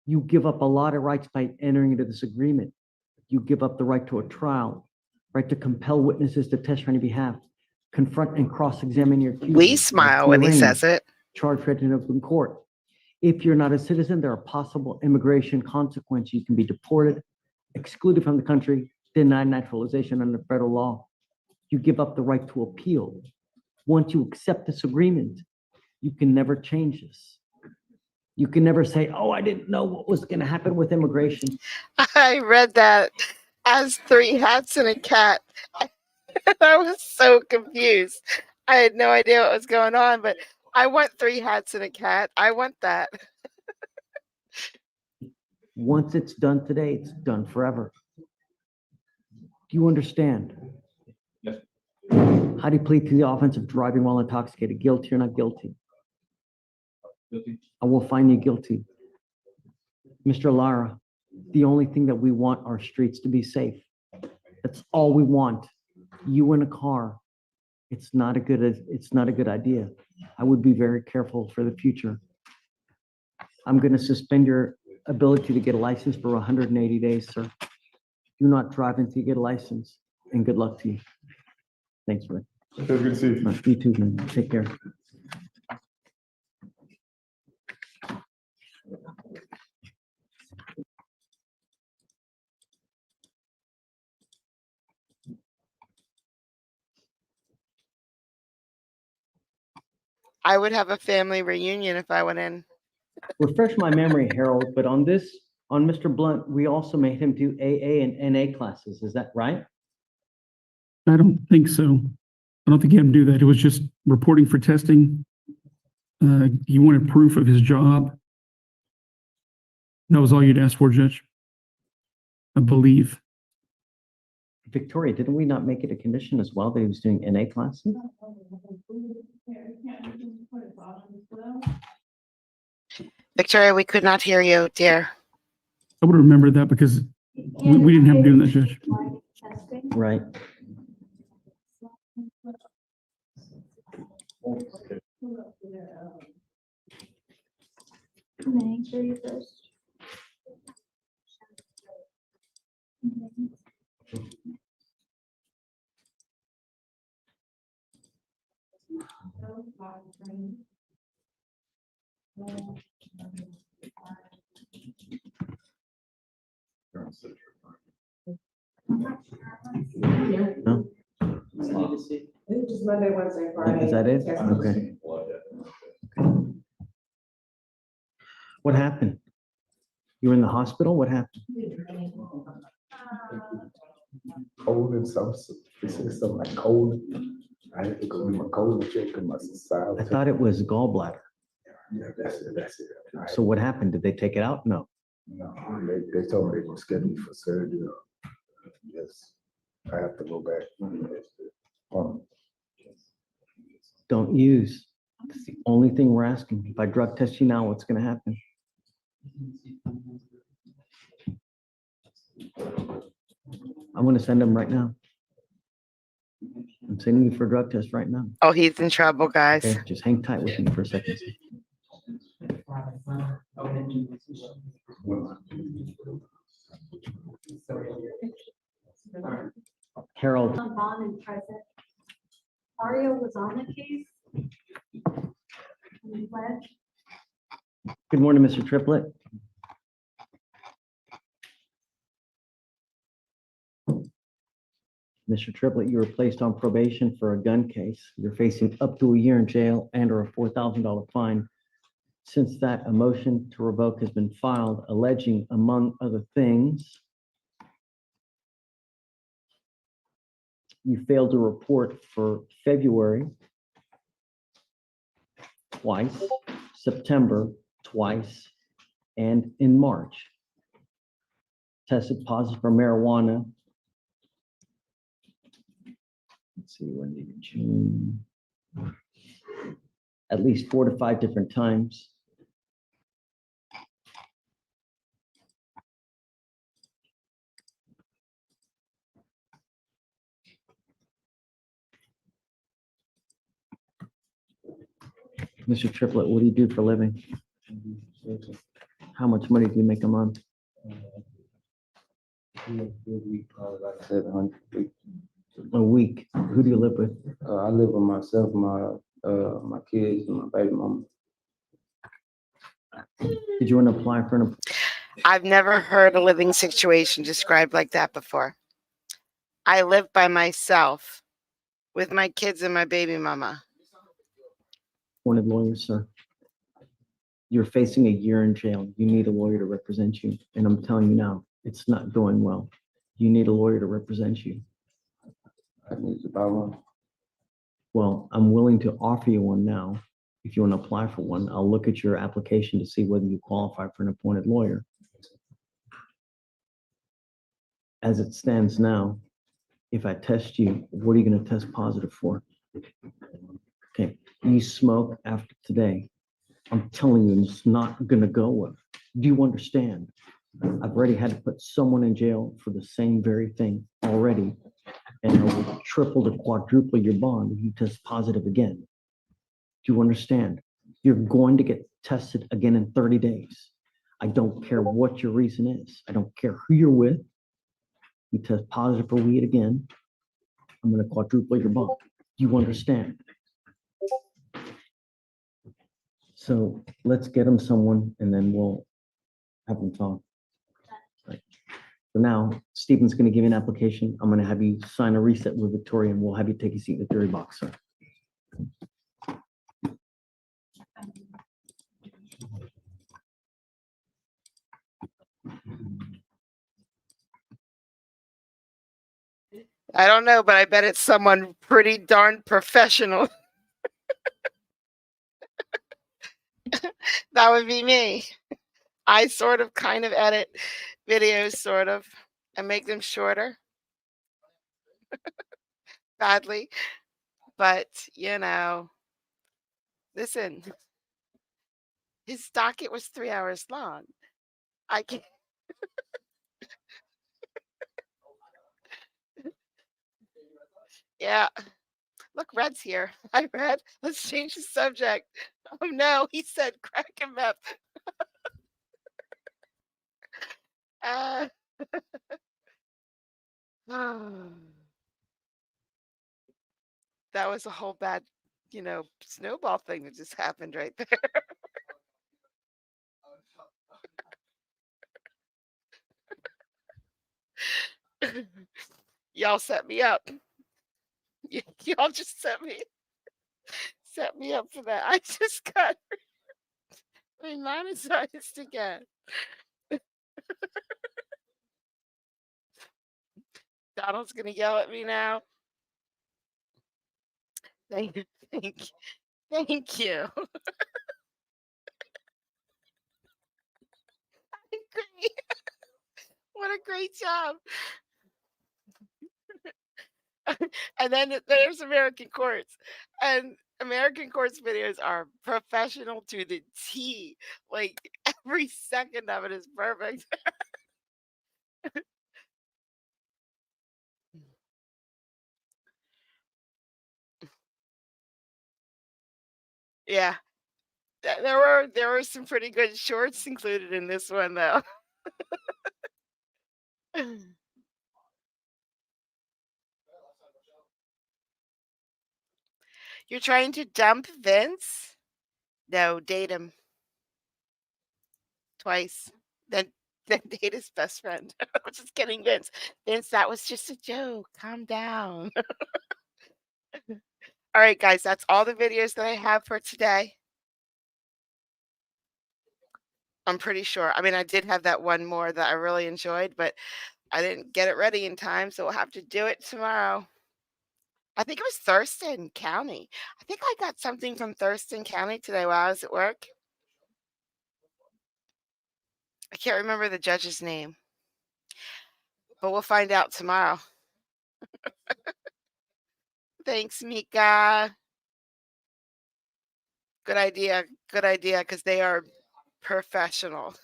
You give up a lot of rights by entering into this agreement. You give up the right to a trial, right to compel witnesses to testify on your behalf, confront and cross-examine your accusers. We smile when he says it. Charge read in open court. If you're not a citizen, there are possible immigration consequences. You can be deported, excluded from the country, denied naturalization under federal law. You give up the right to appeal. Once you accept this agreement, you can never change this. You can never say, oh, I didn't know what was going to happen with immigration. I read that as 3 hats and a cat. I was so confused. I had no idea what was going on, but I want 3 hats and a cat. I want that. Once it's done today, it's done forever. Do you understand? Yes. How do you plead to the offense of driving while intoxicated? Guilty or not guilty? Guilty. I will find you guilty. Mr. Lara, the only thing that we want are streets to be safe. That's all we want. You in a car, it's not a good idea. I would be very careful for the future. I'm going to suspend your ability to get a license for 180 days, sir. Do not drive until you get a license, and good luck to you. Thanks, Rick. It was good to see you. You too, man. Take care. I would have a family reunion if I went in. Refresh my memory, Harold, but on Mr. Blunt, we also made him do AA and NA classes. Is that right? I don't think so. I don't think he had to do that. It was just reporting for testing. He wanted proof of his job. That was all you'd ask for, Judge. I believe. Victoria, didn't we not make it a condition as well that he was doing NA classes? Victoria, we could not hear you, dear. I would remember that because we didn't have him doing that, Judge. Right. May 31st. No? Just Monday, Wednesday, Friday. Is that it? Okay. What happened? You were in the hospital? What happened? Cold and some, they said something like cold. I had to go in my cold and check in my side. I thought it was gallbladder. Yeah, that's it. So what happened? Did they take it out? No. No, they told me they were scheduled for surgery. Yes, I have to go back. Don't use. That's the only thing we're asking. If I drug test you now, what's going to happen? I'm going to send him right now. I'm sending you for a drug test right now. Oh, he's in trouble, guys. Okay, just hang tight with me for a second. Harold. Bond and present. Aria was on the case. And he fled. Good morning, Mr. Triplett. Mr. Triplett, you were placed on probation for a gun case. You're facing up to a year in jail and or a $4,000 fine. Since that, a motion to revoke has been filed alleging, among other things, you failed to report for February twice, September twice, and in March. Tested positive for marijuana. Let's see, when did you, June? At least 4 to 5 different times. Mr. Triplett, what do you do for a living? How much money do you make a month? $700. A week. Who do you live with? I live with myself, my kids, and my baby mama. Did you want to apply for an? I've never heard a living situation described like that before. I live by myself with my kids and my baby mama. Appointed lawyer, sir. You're facing a year in jail. You need a lawyer to represent you. And I'm telling you now, it's not going well. You need a lawyer to represent you. I need to buy one. Well, I'm willing to offer you one now. If you want to apply for one, I'll look at your application to see whether you qualify for an appointed lawyer. As it stands now, if I test you, what are you going to test positive for? Okay, you smoke after today. I'm telling you, it's not going to go well. Do you understand? I've already had to put someone in jail for the same very thing already, and I will triple to quadruple your bond if you test positive again. Do you understand? You're going to get tested again in 30 days. I don't care what your reason is. I don't care who you're with. You test positive for weed again, I'm going to quadruple your bond. Do you understand? So let's get them someone and then we'll have them talk. Right. So now, Stephen's going to give you an application. I'm going to have you sign a reset with Victoria and we'll have you take a seat in the jury box, sir. I don't know, but I bet it's someone pretty darn professional. That would be me. I sort of kind of edit videos, sort of, and make them shorter. Badly. But, you know, listen, his docket was 3 hours long. I can't. Yeah. Look, Red's here. Hi, Red. Let's change the subject. Oh no, he said crack him up. uh, that was a whole bad, snowball thing that just happened right there. Y'all set me up. Y'all just set me up for that. I just got demonetized again. Donald's gonna yell at me now. Thank you. Thank you. Thank you. Great. What a great job. And then there's American Courts. And American Courts videos are professional to the T. Like every second of it is perfect. Yeah. There were some pretty good shorts included in this one though. You're trying to dump Vince? No, date him. Twice. Then then date his best friend. Just kidding, Vince. Vince, that was just a joke. Calm down. All right, guys, that's all the videos that I have for today. I'm pretty sure. I mean, I did have that one more that I really enjoyed, but I didn't get it ready in time, so we'll have to do it tomorrow. I think it was Thurston County. I think I got something from Thurston County today while I was at work. I can't remember the judge's name, but we'll find out tomorrow. Thanks, Mika. Good idea, because they are professional.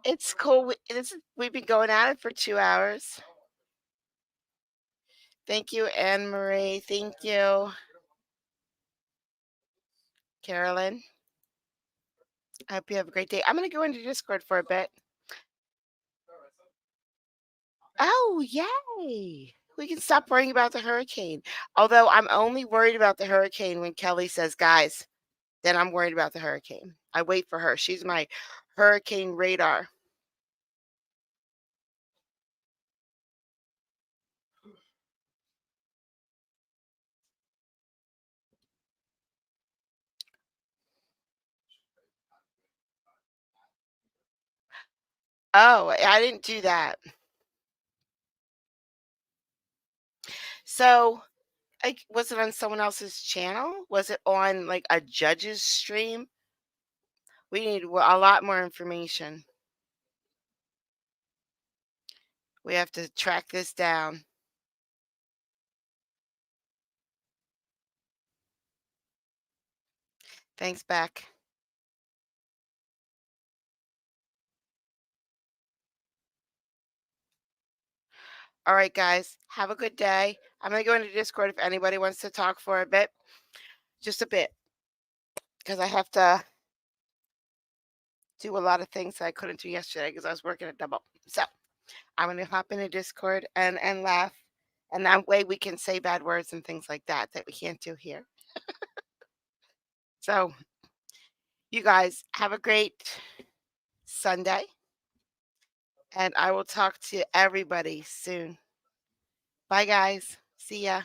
It's cool. We've been going at it for 2 hours. Thank you, Anne Marie. Thank you, Carolyn. I hope you have a great day. I'm going to go into Discord for a bit. Oh, yay. We can stop worrying about the hurricane. Although I'm only worried about the hurricane when Kelly says, guys, then I'm worried about the hurricane. I wait for her. She's my hurricane radar. Oh, I didn't do that. So, was it on someone else's channel? Was it on like a judge's stream? We need a lot more information. We have to track this down. Thanks, Beck. All right, guys, have a good day. I'm going to go into Discord if anybody wants to talk for a bit. Just a bit. Because I have to do a lot of things that I couldn't do yesterday because I was working a double. So I'm going to hop into Discord and laugh. And that way we can say bad words and things like that we can't do here. So you guys have a great Sunday. And I will talk to everybody soon. Bye, guys. See ya.